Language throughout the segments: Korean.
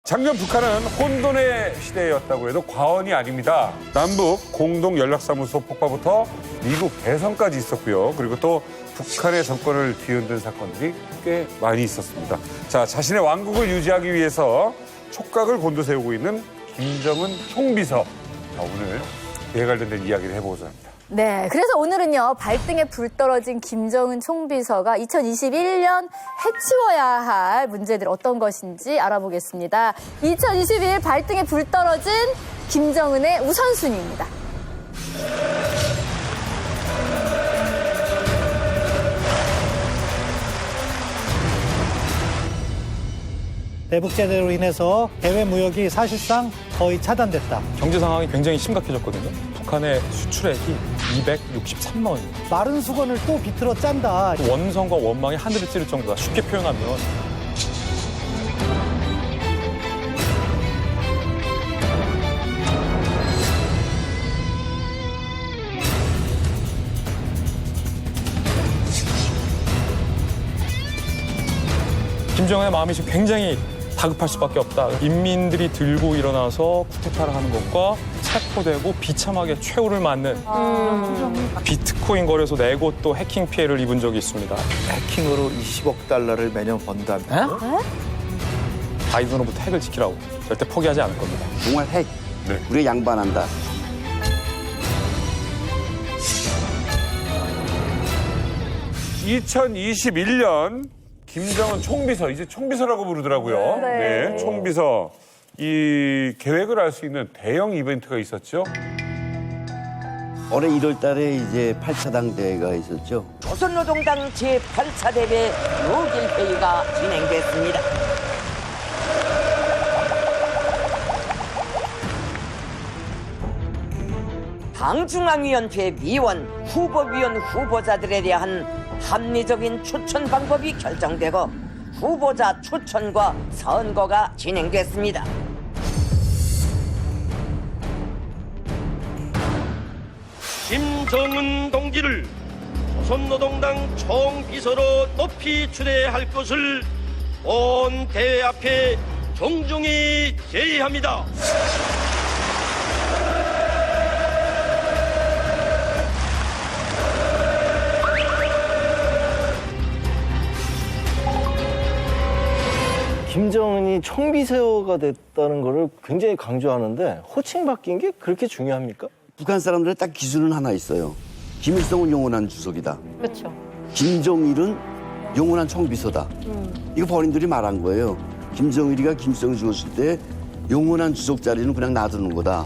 작년 북한은 혼돈의 시대였다고 해도 과언이 아닙니다. 남북 공동 연락사무소 폭파부터 미국 대선까지 있었고요. 그리고 또 북한의 정권을 뒤흔든 사건들이 꽤 많이 있었습니다. 자, 자신의 왕국을 유지하기 위해서 촉각을 곤두세우고 있는 김정은 총비서. 자, 오늘 그에 관련된 이야기를 해보고자 합니다. 네, 그래서 오늘은요, 발등에 불 떨어진 김정은 총비서가 2021년 해치워야 할 문제들 어떤 것인지 알아보겠습니다. 2021 발등에 불 떨어진 김정은의 우선순위입니다. 대북 제재로 인해서 해외 무역이 사실상 거의 차단됐다. 경제 상황이 굉장히 심각해졌거든요. 북한의 수출액이 263만 원입니다. 마른 수건을 또 비틀어 짠다. 원성과 원망이 하늘을 찌를 정도다. 쉽게 표현하면. 김정은의 마음이 지금 굉장히 다급할 수밖에 없다. 인민들이 들고 일어나서 쿠데타를 하는 것과 체포되고 비참하게 최후를 맞는 비트코인 거래소 4곳 또 해킹 피해를 입은 적이 있습니다. 해킹으로 20억 달러를 매년 번다. 바이든으로부터 핵을 지키라고. 절대 포기하지 않을 겁니다. 정말 핵. 네. 우리가 양반한다. (2021년) 김정은 총비서, 이제 총비서라고 부르더라고요. 네. 네, 총비서. 이 계획을 알 수 있는 대형 이벤트가 있었죠. 올해 1월 달에 이제 8차 당대회가 있었죠. 조선노동당 제8차 대회 6일 회의가 진행됐습니다. 당중앙위원회 위원, 후보위원 후보자들에 대한 합리적인 추천 방법이 결정되고 후보자 추천과 선거가 진행됐습니다. 김정은 동지를 조선노동당 총비서로 높이 추대할 것을 온 대회 앞에 정중히 제의합니다. 김정은이 총비서가 됐다는 거를 굉장히 강조하는데 호칭 바뀐 게 그렇게 중요합니까? 북한 사람들의 딱 기준은 하나 있어요. 김일성은 영원한 주석이다. 그렇죠. 김정일은 영원한 총비서다. 이거 본인들이 말한 거예요. 김정일이가 김일성을 죽었을 때 영원한 주석 자리는 그냥 놔두는 거다.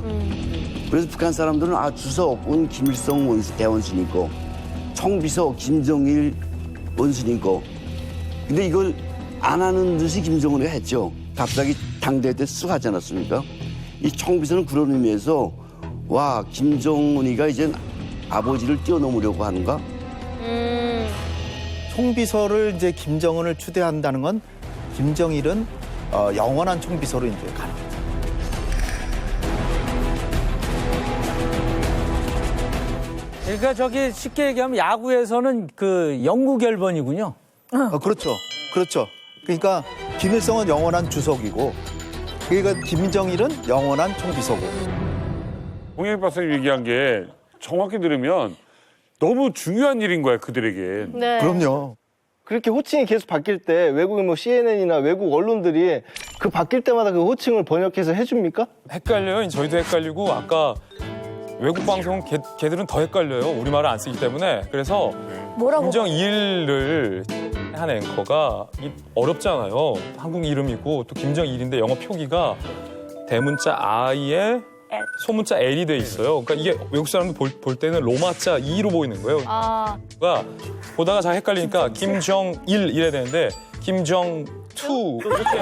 그래서 북한 사람들은 주석은 김일성 대원수님 거, 총비서 김정일 원수님 거. 근데 이걸 안 하는 듯이 김정은이가 했죠. 갑자기 당대회 때 쓱 하지 않았습니까? 이 총비서는 그런 의미에서 와, 김정은이가 이제 아버지를 뛰어넘으려고 하는가? 총비서를 이제 김정은을 추대한다는 건 김정일은 영원한 총비서로 이제 가는 거죠. 그러니까 저기 쉽게 얘기하면 야구에서는 그 영구 결번이군요. 그렇죠. 그렇죠. 그러니까 김일성은 영원한 주석이고, 그러니까 김정일은 영원한 총비서고. 홍영익 박사님 얘기한 게 정확히 들으면 너무 중요한 일인 거야, 그들에게. 네. 그럼요. 그렇게 호칭이 계속 바뀔 때 외국인 뭐 CNN이나 외국 언론들이 그 바뀔 때마다 그 호칭을 번역해서 해줍니까? 헷갈려요. 저희도 헷갈리고 아까 외국 방송은 걔들은 더 헷갈려요. 우리말을 안 쓰기 때문에. 그래서 뭐라고? 김정일을 한 앵커가 어렵잖아요. 한국 이름이고 또 김정일인데 영어 표기가 대문자 I에 소문자 L이 돼 있어요. 그러니까 이게 외국 사람들 볼 때는 로마자 E로 보이는 거예요. 그러니까 보다가 잘 헷갈리니까 김정일 이래야 되는데 김정투 이렇게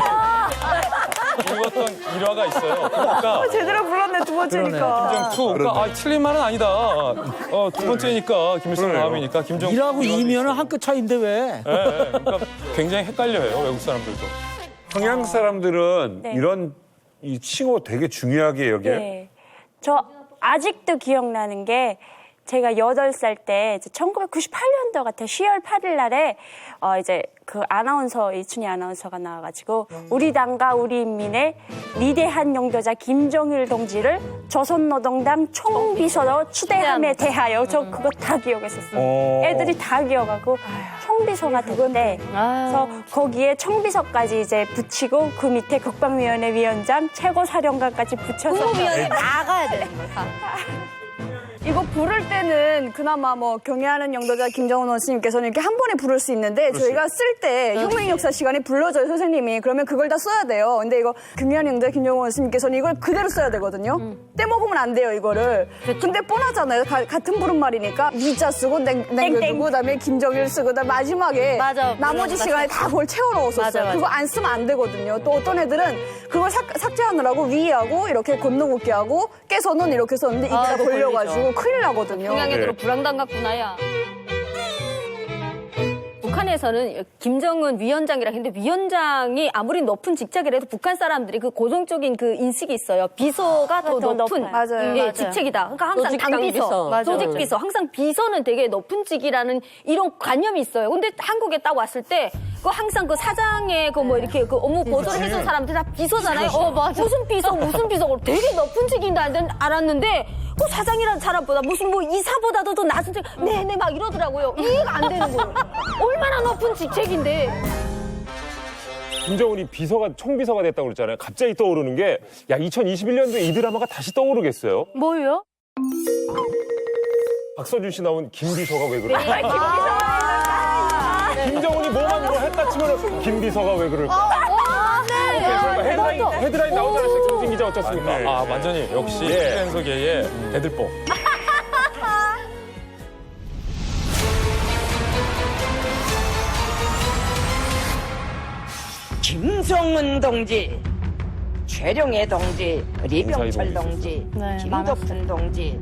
읽었던 일화가 있어요. 그러니까 제대로 불렀네, 두 번째니까. 김정투. 그러니까 틀린 말은 아니다. 두 번째니까 김일성 다음이니까 김정. 일하고 이면은 한 끗 차이인데 왜? 네, 그러니까 굉장히 헷갈려요, 외국 사람들도. 평양 사람들은 네. 이런 이 칭호 되게 중요하게 여겨요. 네. 저 아직도 기억나는 게 제가 8살 때 1998년도 같아요. 10월 8일 날에 이제 그 아나운서 이춘희 아나운서가 나와가지고 우리 당과 우리 인민의 위대한 용도자 김정일 동지를 조선노동당 총비서로 추대함에 대하여 저 그거 다 기억했었어요. 애들이 다 기억하고 총비서가 됐대. 그래서 거기에 총비서까지 이제 붙이고 그 밑에 국방위원회 위원장, 최고사령관까지 붙여서 국무위원회 나가야 돼. 이거 부를 때는 그나마 뭐 경애하는 영도자 김정은 원수님께서는 이렇게 한 번에 부를 수 있는데 저희가 쓸 때 혁명역사 시간에 불러줘요 선생님이. 그러면 그걸 다 써야 돼요. 근데 이거 경애하는 영도자 김정은 원수님께서는 이걸 그대로 써야 되거든요. 떼먹으면 안 돼요 이거를. 근데 뻔하잖아요. 같은 부른말이니까 미자 쓰고 냉겨두고 그다음에 김정일 쓰고 그다음에 마지막에 나머지 시간에 다 그걸 채워 넣었었어요. 그거 안 쓰면 안 되거든요. 또 어떤 애들은 그걸 삭제하느라고 위하고 이렇게 건너뛰기 하고 깨서는 이렇게 썼는데 이게 다 걸려가지고 큰일 나거든요. 동양애들은 불황당 같구나, 야. 북한에서는 김정은 위원장이라 했는데 위원장이 아무리 높은 직책이라도 북한 사람들이 그 고정적인 그 인식이 있어요. 비서가 더 높은 맞아요. 직책이다. 그러니까 항상 당비서, 조직비서, 항상 비서는 되게 높은 직이라는 이런 관념이 있어요. 근데 한국에 딱 왔을 때 그 항상 그 사장의 그 뭐 이렇게 그 업무 보조를 해준 사람들 다 비서잖아요. 무슨 비서 되게 높은 직인 줄 알았는데 그 사장이라는 사람보다 무슨 뭐 이사보다도 더 낮은 직, 네네 막 이러더라고요. 이해가 안 되는 거예요. 얼마나 높은 직책인데. 김정은이 총비서가 됐다고 그랬잖아요. 갑자기 떠오르는 게, 야, 2021년도에 이 드라마가 다시 떠오르겠어요? 뭐요? 박서준 씨 나온 김비서가 왜 그럴까? 김정은이 뭐만 뭐 했다 치면 김비서가 왜 그럴까? 헤드라인 나오지 않았어요? 정진 기자 어쩌습니까? 아, 완전히 역시 예. 해석계의 애들뽕. 김성은 동지, 최룡해 동지, 리병철 동지, 김덕순 동지.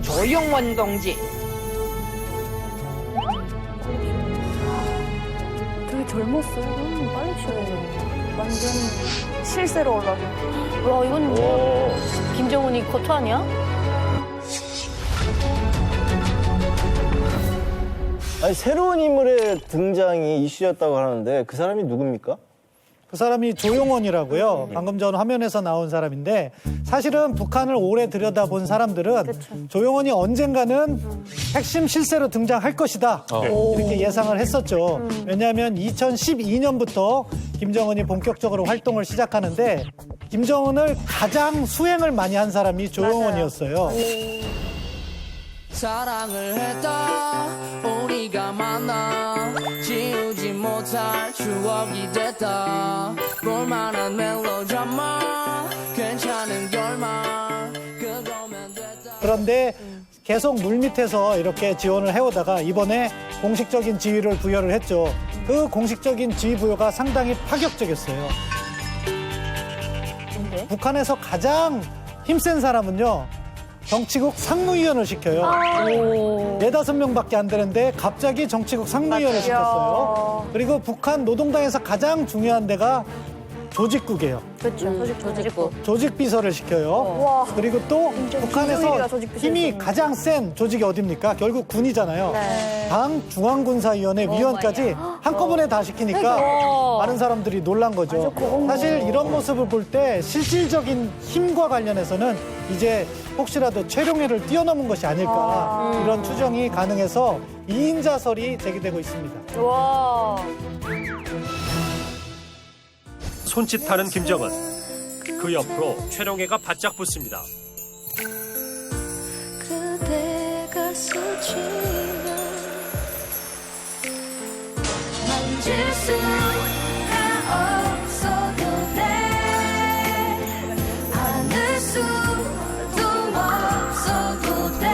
조용원 동지. 되게 젊었어요. 빨리 치워요. 완전 실세로 올라가. 와, 이건 뭐 김정은이 코트 아니야? 아니, 새로운 인물의 등장이 이슈였다고 하는데 그 사람이 누굽니까? 그 사람이 조용원이라고요. 방금 전 화면에서 나온 사람인데 사실은 북한을 오래 들여다본 사람들은 조용원이 언젠가는 핵심 실세로 등장할 것이다. 이렇게 예상을 했었죠. 왜냐하면 2012년부터 김정은이 본격적으로 활동을 시작하는데 김정은을 가장 수행을 많이 한 사람이 조용원이었어요. 사랑을 했다 우리가 만나 지우지 못할 추억이 됐다 볼만한 멜로드라마 괜찮은 결말 그거면 됐다. 그런데 계속 물밑에서 이렇게 지원을 해오다가 이번에 공식적인 지위를 부여를 했죠. 그 공식적인 지위 부여가 상당히 파격적이었어요. 북한에서 가장 힘센 사람은요. 정치국 상무위원을 시켜요. 4-5명밖에 안 되는데 갑자기 정치국 상무위원을 시켰어요. 그리고 북한 노동당에서 가장 중요한 데가 조직국이에요. 그렇죠. 조직국. 조직비서를 시켜요. 그리고 또 북한에서 힘이 가장 센 조직이 어딥니까? 결국 군이잖아요. 당 중앙군사위원회 위원까지 한꺼번에 다 시키니까 많은 사람들이 놀란 거죠. 사실 이런 모습을 볼 때 실질적인 힘과 관련해서는 이제 혹시라도 최룡해를 뛰어넘은 것이 아닐까 이런 추정이 가능해서 2인자설이 제기되고 있습니다. 와. 손짓하는 김정은. 그 옆으로 최룡해가 바짝 붙습니다. 그대가 스치면 만질 수가 없어도 돼 안을 수도 없어도 돼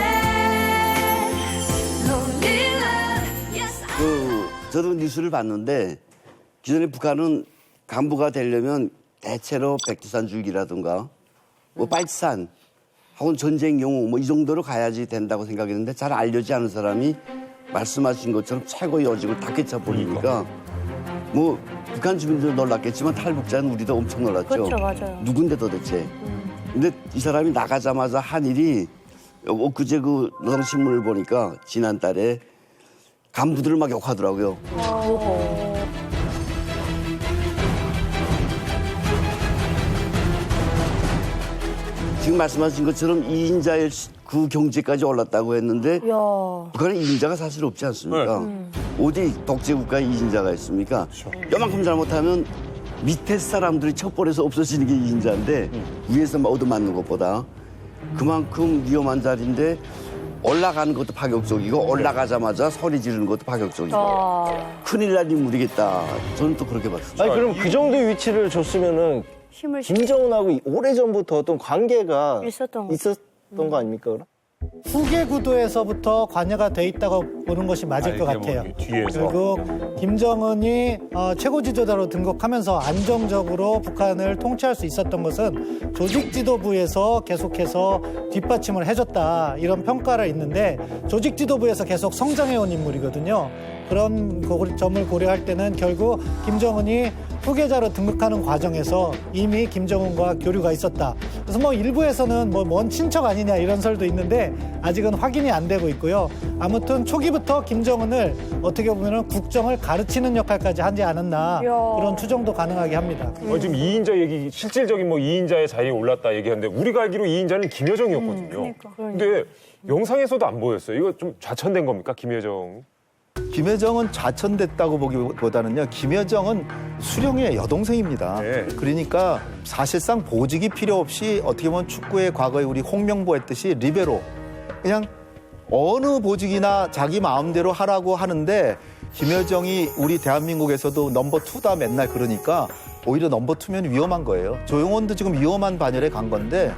저도 뉴스를 봤는데 기존에 북한은 간부가 되려면 대체로 백두산 줄기라든가 뭐 빨치산 혹은 전쟁 영웅 뭐 이 정도로 가야지 된다고 생각했는데 잘 알려지지 않은 사람이 말씀하신 것처럼 최고의 여직을 다 깨쳐 버리니까 뭐 북한 주민들도 놀랐겠지만 탈북자는 우리도 엄청 놀랐죠. 그렇죠, 맞아요. 누군데 도대체. 근데 이 사람이 나가자마자 한 일이 엊그제 그 노동신문을 보니까 지난달에 간부들을 막 욕하더라고요. 지금 말씀하신 것처럼 2인자의 그 경제까지 올랐다고 했는데 북한에 2인자가 사실 없지 않습니까? 어디 독재국가에 2인자가 있습니까? 요만큼 잘못하면 밑에 사람들이 첩벌에서 없어지는 게 2인자인데 위에서 얻어맞는 것보다 그만큼 위험한 자리인데 올라가는 것도 파격적이고 올라가자마자 소리 지르는 것도 파격적이고 큰일 날 인물이겠다. 저는 또 그렇게 봤습니다. 아니 그럼 그 정도의 위치를 줬으면은 김정은하고 오래전부터 어떤 관계가 있었던 거 아닙니까? 그럼? 후계 구도에서부터 관여가 돼 있다고 보는 것이 맞을 것 같아요. 결국 김정은이 최고 지도자로 등극하면서 안정적으로 북한을 통치할 수 있었던 것은 조직 지도부에서 계속해서 뒷받침을 해줬다 이런 평가를 있는데 조직 지도부에서 계속 성장해온 인물이거든요. 그런 점을 고려할 때는 결국 김정은이 후계자로 등극하는 과정에서 이미 김정은과 교류가 있었다. 그래서 뭐 일부에서는 먼 친척 아니냐 이런 설도 있는데 아직은 확인이 안 되고 있고요. 아무튼 초기부터 김정은을 어떻게 보면 국정을 가르치는 역할까지 하지 않았나 그런 추정도 가능하게 합니다. 지금 2인자 얘기, 실질적인 2인자의 자리에 올랐다 얘기하는데 우리가 알기로 2인자는 김여정이었거든요. 근데 영상에서도 안 보였어요. 이거 좀 좌천된 겁니까, 김여정? 김여정은 좌천됐다고 보기보다는요. 김여정은 수령의 여동생입니다. 네. 그러니까 사실상 보직이 필요 없이 어떻게 보면 축구의 과거에 우리 홍명보 했듯이 리베로 그냥 어느 보직이나 자기 마음대로 하라고 하는데 김여정이 우리 대한민국에서도 넘버 2다 맨날 그러니까 오히려 넘버 2면 위험한 거예요. 조용원도 지금 위험한 반열에 간 건데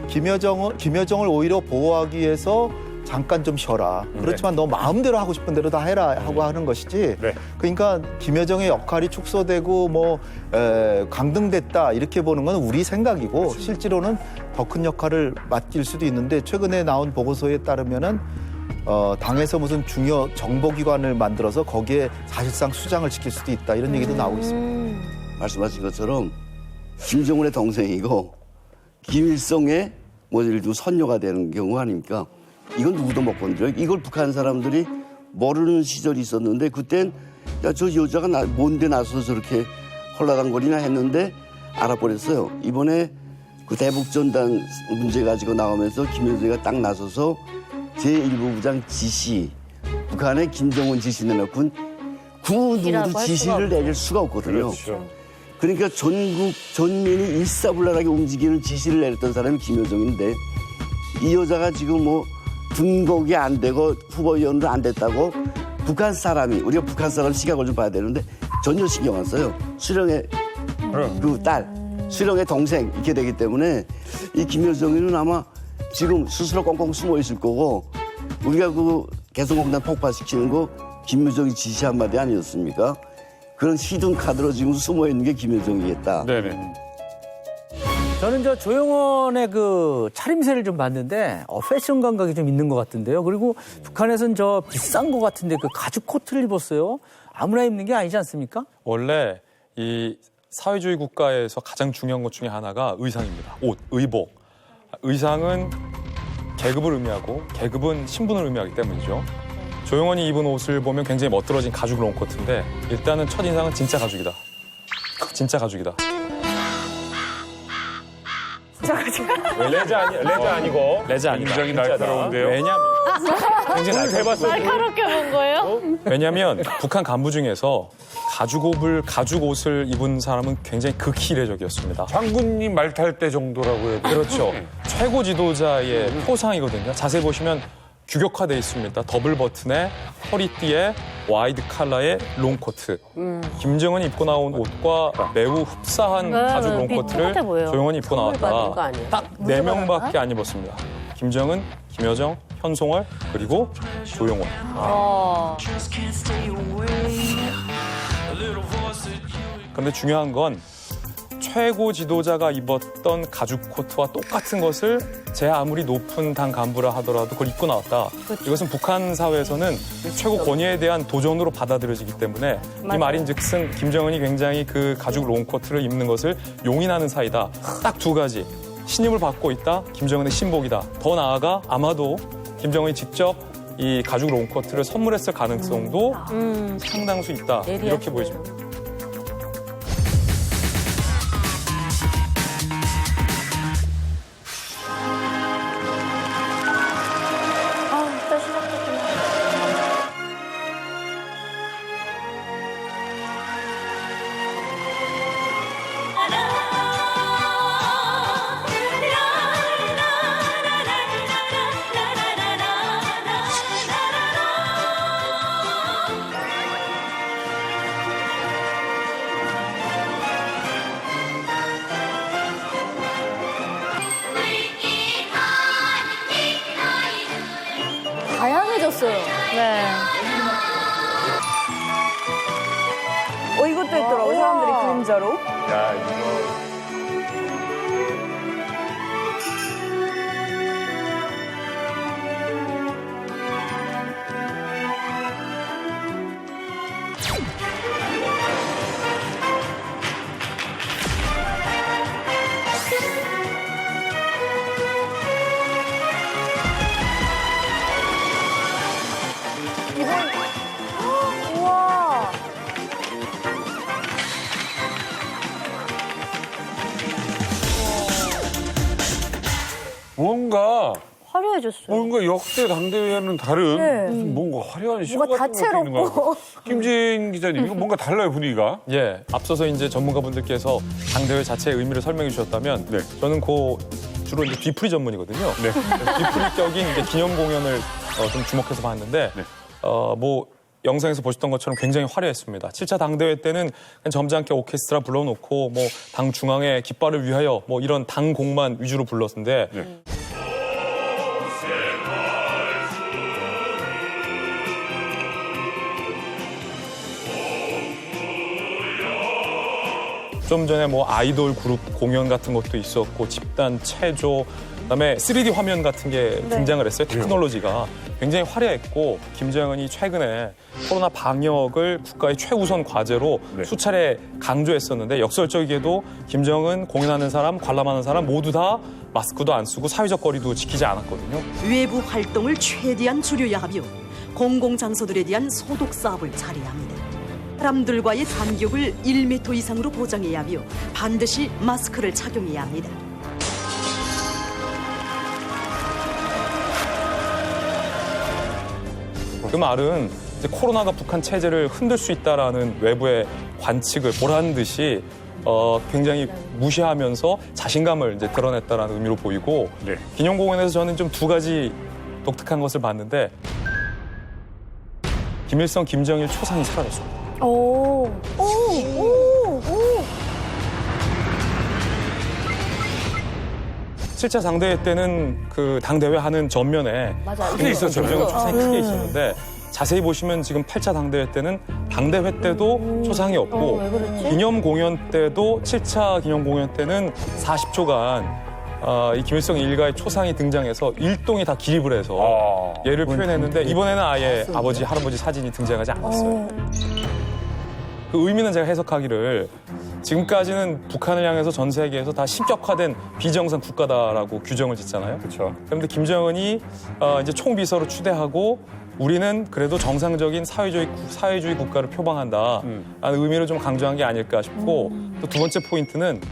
김여정을 오히려 보호하기 위해서 잠깐 좀 쉬어라. 그렇지만 너 마음대로 하고 싶은 대로 다 해라 하고 하는 것이지. 그러니까 김여정의 역할이 축소되고 강등됐다 이렇게 보는 건 우리 생각이고 실제로는 더 큰 역할을 맡길 수도 있는데 최근에 나온 보고서에 따르면은 당에서 무슨 중요 정보기관을 만들어서 거기에 사실상 수장을 시킬 수도 있다 이런 얘기도 나오고 있습니다. 말씀하신 것처럼 김정은의 동생이고 김일성의 예를 들면 선녀가 되는 경우 아닙니까? 이건 누구도 못 건드려. 이걸 북한 사람들이 모르는 시절이 있었는데 그땐 야, 저 여자가 뭔데 나서서 저렇게 헐라당거리나 했는데 알아버렸어요. 이번에 그 대북전단 문제 가지고 나오면서 김여정이가 딱 나서서 제1부부장 지시, 북한에 김정은 지시 내놓고는 그 누구도 지시를 내릴 수가 없거든요. 그러니까 전국 전민이 일사불란하게 움직이는 지시를 내렸던 사람이 김여정인데 이 여자가 지금 등록이 안 되고 후보위원으로 안 됐다고 북한 사람이 우리가 북한 사람 시각을 좀 봐야 되는데 전혀 신경 안 써요. 수령의 그 딸, 수령의 동생 이렇게 되기 때문에 이 김여정이는 아마 지금 스스로 꽁꽁 숨어 있을 거고 우리가 그 개성공단 폭파시키는 거 김여정이 지시 한마디 아니었습니까? 그런 히든 카드로 지금 숨어 있는 게 김여정이겠다. 네네. 저는 저 조용원의 그 차림새를 좀 봤는데 패션 감각이 좀 있는 것 같은데요. 그리고 북한에서는 저 비싼 것 같은데 그 가죽 코트를 입었어요. 아무나 입는 게 아니지 않습니까? 원래 이 사회주의 국가에서 가장 중요한 것 중에 하나가 의상입니다. 옷, 의복. 의상은 계급을 의미하고 계급은 신분을 의미하기 때문이죠. 조용원이 입은 옷을 보면 굉장히 멋들어진 가죽 롱코트인데 일단은 첫인상은 진짜 가죽이다. 진짜 가죽이다. 레자 아니고. 레자 아니다. 굉장히 날카로운데요. 왜냐면 굉장히 날카롭게 본 거예요? 왜냐면 북한 간부 중에서 가죽 옷을 입은 사람은 굉장히 극히 이례적이었습니다. 장군님 말 탈 때 정도라고 해도 그렇죠. 최고 지도자의 포상이거든요. 자세히 보시면 규격화되어 있습니다. 더블 버튼에 허리띠에 와이드 칼라의 롱코트. 김정은이 입고 나온 옷과 매우 흡사한 가죽 롱코트를 조용원이 입고 나왔다. 딱 4명밖에 안 입었습니다. 김정은, 김여정, 현송월, 그리고 조용원. 그런데 중요한 건 최고 지도자가 입었던 가죽 코트와 똑같은 것을 제 아무리 높은 당 간부라 하더라도 그걸 입고 나왔다. 이것은 북한 사회에서는 최고 권위에 대한 도전으로 받아들여지기 때문에 이 말인즉슨 김정은이 굉장히 그 가죽 롱코트를 입는 것을 용인하는 사이다. 딱 두 가지. 신임을 받고 있다. 김정은의 신복이다. 더 나아가 아마도 김정은이 직접 이 가죽 롱코트를 선물했을 가능성도 상당수 있다. 이렇게 보여집니다. 또 시작했구나. 다양해졌어요. 네. 이것도 있더라고, 사람들이 그림자로. 야, 이거. 우와. 뭔가 화려해졌어요. 뭔가 역대 당대회와는 다른 네. 무슨 뭔가 화려한 쇼 뭔가 같은 것도 있는 거 다채롭고. 같아요. 김재인 기자님, 이거 뭔가 달라요, 분위기가. 예, 앞서서 이제 전문가분들께서 당대회 자체의 의미를 설명해 주셨다면 네. 저는 주로 이제 뒤풀이 전문이거든요. 네. 뒤풀이격인 이제 기념 공연을 좀 주목해서 봤는데 네. 뭐 영상에서 보셨던 것처럼 굉장히 화려했습니다. 7차 당대회 때는 그냥 점잖게 오케스트라 불러놓고 뭐 당 중앙의 깃발을 위하여 뭐 이런 당곡만 위주로 불렀는데 네. 좀 전에 뭐 아이돌 그룹 공연 같은 것도 있었고 집단 체조 그다음에 3D 화면 같은 게 등장을 했어요. 테크놀로지가 굉장히 화려했고 김정은이 최근에 코로나 방역을 국가의 최우선 과제로 수차례 강조했었는데 역설적이게도 김정은 공연하는 사람, 관람하는 사람 모두 다 마스크도 안 쓰고 사회적 거리도 지키지 않았거든요. 외부 활동을 최대한 줄여야 하며 공공장소들에 대한 소독 사업을 잘해야 합니다. 사람들과의 간격을 1m 이상으로 보장해야 하며 반드시 마스크를 착용해야 합니다. 그 말은 이제 코로나가 북한 체제를 흔들 수 있다라는 외부의 관측을 보란 듯이 굉장히 무시하면서 자신감을 이제 드러냈다라는 의미로 보이고 기념공연에서 저는 좀 두 가지 독특한 것을 봤는데 김일성, 김정일 초상이 사라졌습니다. 오. 7차 당대회 때는 그 당대회 하는 전면에 크게 있었죠. 김정일 초상이 크게 있었는데 자세히 보시면 지금 8차 당대회 때는 당대회 때도 초상이 없고 기념 공연 때도 7차 기념 공연 때는 40초간 이 김일성 일가의 초상이 등장해서 일동이 다 기립을 해서 예를 표현했는데 이번에는 아예 아버지, 할아버지 사진이 등장하지 않았어요. 그 의미는 제가 해석하기를 지금까지는 북한을 향해서 전 세계에서 다 신격화된 비정상 국가다라고 규정을 짓잖아요. 그렇죠. 그런데 김정은이 이제 총비서로 추대하고 우리는 그래도 정상적인 사회주의 국가를 표방한다라는 의미를 좀 강조한 게 아닐까 싶고 또 두 번째 포인트는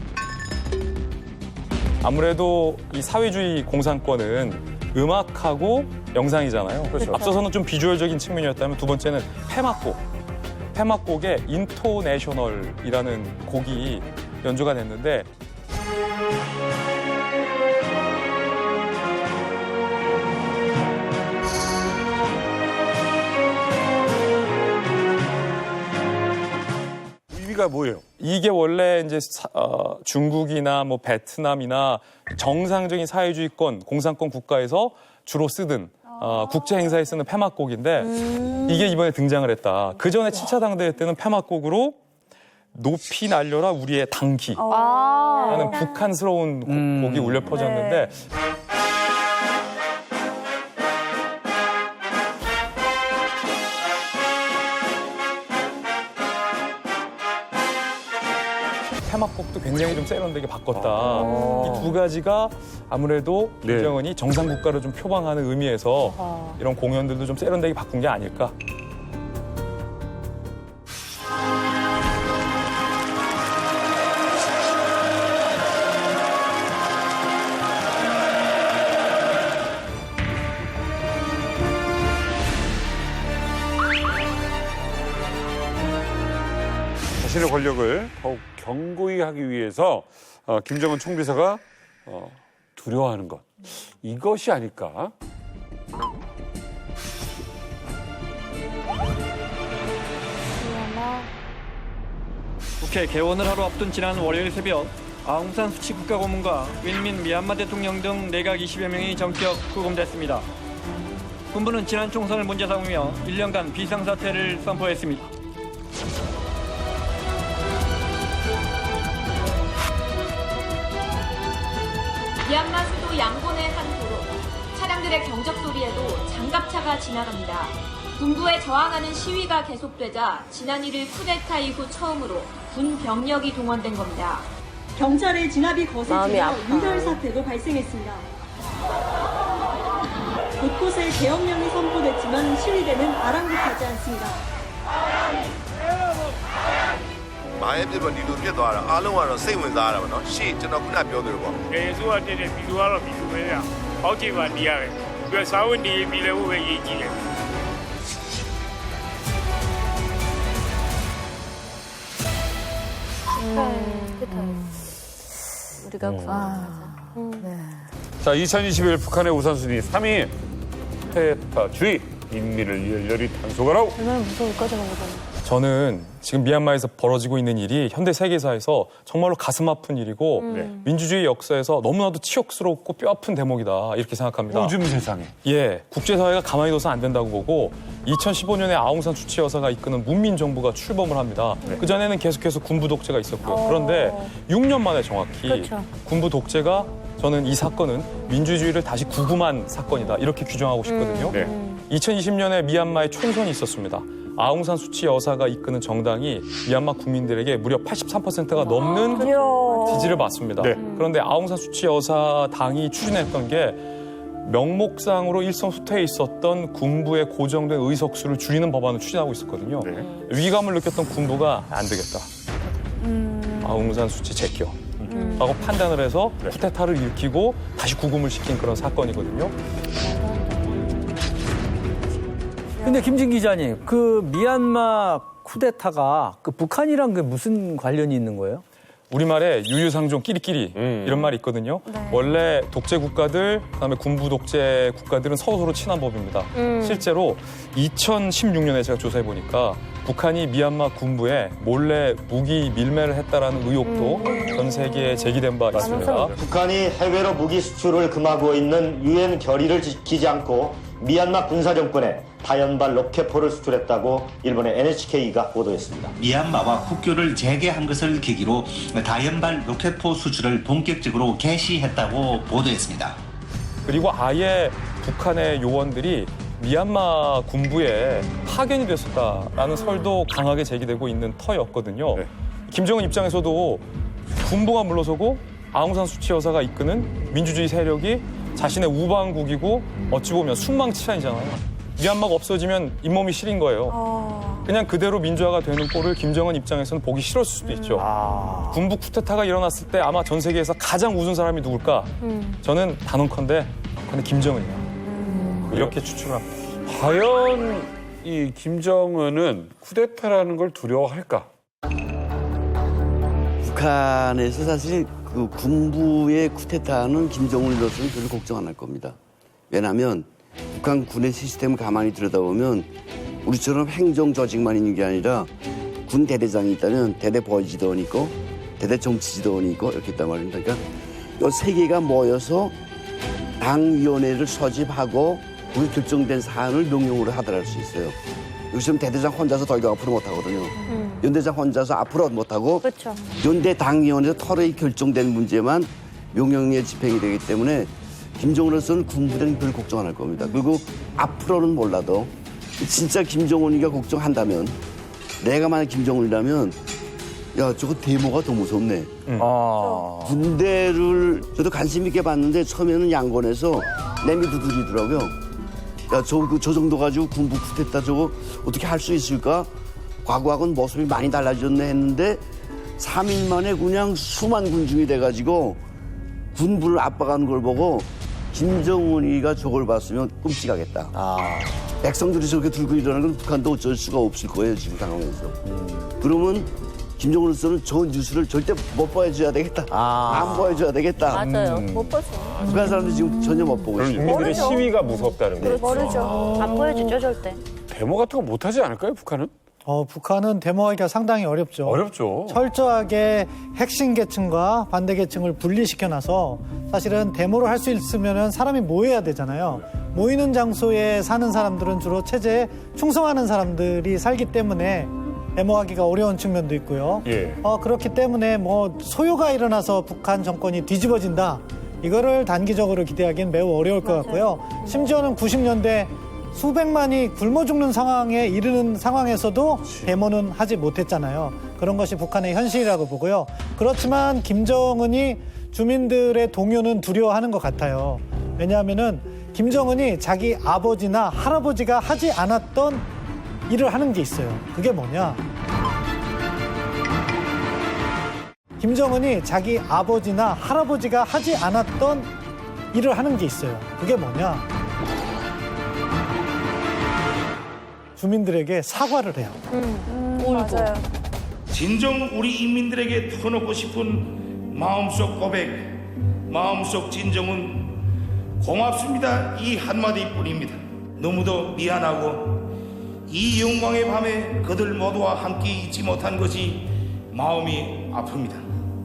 아무래도 이 사회주의 공산권은 음악하고 영상이잖아요. 그렇죠. 앞서서는 좀 비주얼적인 측면이었다면 두 번째는 페막곡의 인터내셔널이라는 곡이 연주가 됐는데 의미가 뭐예요? 이게 원래 이제 중국이나 뭐 베트남이나 정상적인 사회주의권, 공산권 국가에서 주로 쓰던 국제 행사에 쓰는 폐막곡인데 이게 이번에 등장을 했다. 그 전에 7차 당대회 때는 폐막곡으로 높이 날려라 우리의 당기 아. 라는 북한스러운 곡이 울려 퍼졌는데 테마곡도 굉장히 좀 세련되게 바꿨다. 이 두 가지가 아무래도 김정은이 정상국가를 좀 표방하는 의미에서 이런 공연들도 좀 세련되게 바꾼 게 아닐까. 자신의 권력을 더욱 견고히 하기 위해서 김정은 총비서가 두려워하는 것, 이것이 아닐까. 국회 개원을 하루 앞둔 지난 월요일 새벽 아웅산 수치 국가고문과 윈민 미얀마 대통령 등 내각 20여 명이 전격 구금됐습니다. 군부는 지난 총선을 문제 삼으며 1년간 비상사태를 선포했습니다. 미얀마 수도 양곤의 한 도로, 차량들의 경적 소리에도 장갑차가 지나갑니다. 군부에 저항하는 시위가 계속되자 지난 1일 쿠데타 이후 처음으로 군 병력이 동원된 겁니다. 경찰의 진압이 거세지며 인절 사태도 발생했습니다. 곳곳에 계엄령이 선포됐지만 시위대는 아랑곳하지 않습니다. 마에 비번 이렇게 도와라. 알롱와로 세운다라 뭐. 시 저는 그나 뼈들고. 계속 때문에 비도하러 비도해야 어디가 니야게. 그 사원이 미래고 왜 얘기해. 우리가 자, 2021 북한의 우선순위 3위 쿠데타주의, 인민을 열렬히 단속하라고. 얼마나 무서울까 저런 거잖아. 저는 지금 미얀마에서 벌어지고 있는 일이 현대 세계사에서 정말로 가슴 아픈 일이고 민주주의 역사에서 너무나도 치욕스럽고 뼈아픈 대목이다 이렇게 생각합니다. 요즘 세상에. 예, 국제사회가 가만히 둬서 안 된다고 보고 2015년에 아웅산 수치 여사가 이끄는 문민정부가 출범을 합니다. 그전에는 계속해서 군부 독재가 있었고요. 그런데 6년 만에 정확히 그렇죠. 군부 독재가 저는 이 사건은 민주주의를 다시 구금한 사건이다 이렇게 규정하고 싶거든요. 2020년에 미얀마에 총선이 있었습니다. 아웅산 수치 여사가 이끄는 정당이 미얀마 국민들에게 무려 83%가 넘는 지지를 받습니다. 그런데 아웅산 수치 여사 당이 추진했던 게 명목상으로 일선 후퇴에 있었던 군부의 고정된 의석수를 줄이는 법안을 추진하고 있었거든요. 위기감을 느꼈던 군부가 안 되겠다. 아웅산 수치 제껴. 라고 판단을 해서 쿠데타를 일으키고 다시 구금을 시킨 그런 사건이거든요. 근데 김진 기자님, 그 미얀마 쿠데타가 그 북한이랑 그 무슨 관련이 있는 거예요? 우리말에 유유상종 끼리끼리 이런 말이 있거든요. 원래 독재 국가들, 그다음에 군부 독재 국가들은 서로 친한 법입니다. 실제로 2016년에 제가 조사해 보니까 북한이 미얀마 군부에 몰래 무기 밀매를 했다라는 의혹도 전 세계에 제기된 바 있습니다. 북한이 해외로 무기 수출을 금하고 있는 유엔 결의를 지키지 않고 미얀마 군사 정권에 다연발 로켓포를 수출했다고 일본의 NHK가 보도했습니다. 미얀마와 국교를 재개한 것을 계기로 다연발 로켓포 수출을 본격적으로 개시했다고 보도했습니다. 그리고 아예 북한의 요원들이 미얀마 군부에 파견이 됐었다라는 설도 강하게 제기되고 있는 터였거든요. 김정은 입장에서도 군부가 물러서고 아웅산 수치 여사가 이끄는 민주주의 세력이 자신의 우방국이고 어찌 보면 순망치안이잖아요. 미얀마가 없어지면 잇몸이 시린 거예요. 그냥 그대로 민주화가 되는 꼴을 김정은 입장에서는 보기 싫었을 수도 있죠. 군부 쿠데타가 일어났을 때 아마 전 세계에서 가장 우스운 사람이 누굴까? 저는 단언컨대 김정은이야. 이렇게 추측을 합니다. 과연 이 김정은은 쿠데타라는 걸 두려워할까? 북한에서 사실 그 군부의 쿠데타는 김정은으로서는 별로 걱정 안 할 겁니다. 왜냐하면 북한 군의 시스템을 가만히 들여다보면 우리처럼 행정 조직만 있는 게 아니라 군 대대장이 있다면 대대 보위지도원이 있고 대대 정치지도원이 있고 이렇게 있단 말입니다. 그러니까 이 세 개가 모여서 당위원회를 소집하고 거기 결정된 사안을 명령으로 하달할 수 있어요. 요즘 대대장 혼자서 덜경 앞으로 못하거든요. 연대장 혼자서 앞으로 못하고 그렇죠. 연대 당위원회에서 털에 결정된 문제만 명령에 집행이 되기 때문에 김정은으로서는 군부대는 별 걱정 안 할 겁니다. 그리고 앞으로는 몰라도 진짜 김정은이가 걱정한다면 내가 만약 김정은이라면 야 저거 데모가 더 무섭네. 군대를 저도 관심 있게 봤는데 처음에는 양곤에서 내미 두드리더라고요. 야 저 정도 가지고 군부 쿠데타 저거 어떻게 할 수 있을까? 과거하고는 모습이 많이 달라졌네 했는데 3일 만에 그냥 수만 군중이 돼가지고 군부를 압박하는 걸 보고 김정은이가 저걸 봤으면 끔찍하겠다. 백성들이 저렇게 들고 일어나는 건 북한도 어쩔 수가 없을 거예요, 지금 상황에서. 그러면 김정은으로서는 저 뉴스를 절대 못 보여줘야 되겠다. 안 보여줘야 되겠다. 맞아요. 못 봤어. 북한 사람들이 지금 전혀 못 보고 있어요. 국민들의 시위가 무섭다는 거죠. 모르죠. 안 보여주죠, 절대. 데모 같은 거 못하지 않을까요, 북한은? 북한은 데모하기가 상당히 어렵죠. 어렵죠. 철저하게 핵심 계층과 반대 계층을 분리시켜놔서 사실은 데모를 할 수 있으면 사람이 모여야 되잖아요. 모이는 장소에 사는 사람들은 주로 체제에 충성하는 사람들이 살기 때문에 데모하기가 어려운 측면도 있고요. 예. 그렇기 때문에 뭐 소요가 일어나서 북한 정권이 뒤집어진다. 이거를 단기적으로 기대하기는 매우 어려울 것 같고요. 심지어는 90년대 수백만이 굶어 죽는 상황에 이르는 상황에서도 데모는 하지 못했잖아요. 그런 것이 북한의 현실이라고 보고요. 그렇지만 김정은이 주민들의 동요는 두려워하는 것 같아요. 왜냐하면은 김정은이 자기 아버지나 할아버지가 하지 않았던 일을 하는 게 있어요. 그게 뭐냐? 김정은이 자기 아버지나 할아버지가 하지 않았던 일을 하는 게 있어요. 그게 뭐냐? 주민들에게 사과를 해요. 맞아요. 진정 우리 인민들에게 터놓고 싶은 마음속 고백, 마음속 진정은 고맙습니다. 이 한마디뿐입니다. 너무도 미안하고 이 영광의 밤에 그들 모두와 함께 있지 못한 것이 마음이 아픕니다.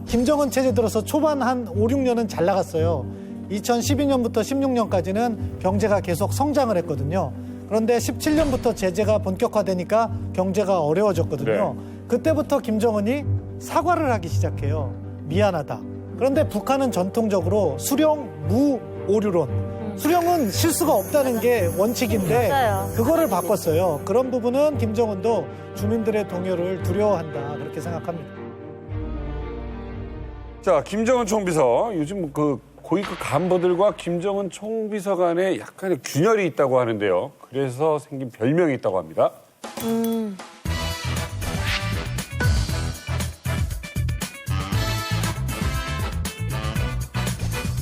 김정은 체제 들어서 초반 한 5, 6년은 잘 나갔어요. 2012년부터 16년까지는 경제가 계속 성장을 했거든요. 그런데 17년부터 제재가 본격화되니까 경제가 어려워졌거든요. 그때부터 김정은이 사과를 하기 시작해요. 미안하다. 그런데 북한은 전통적으로 수령, 무, 오류론. 수령은 실수가 없다는 게 원칙인데 그거를 바꿨어요. 그런 부분은 김정은도 주민들의 동요를 두려워한다. 그렇게 생각합니다. 자, 김정은 총비서. 요즘 그 고위급 간부들과 김정은 총비서 간에 약간의 균열이 있다고 하는데요. 그래서 생긴 별명이 있다고 합니다.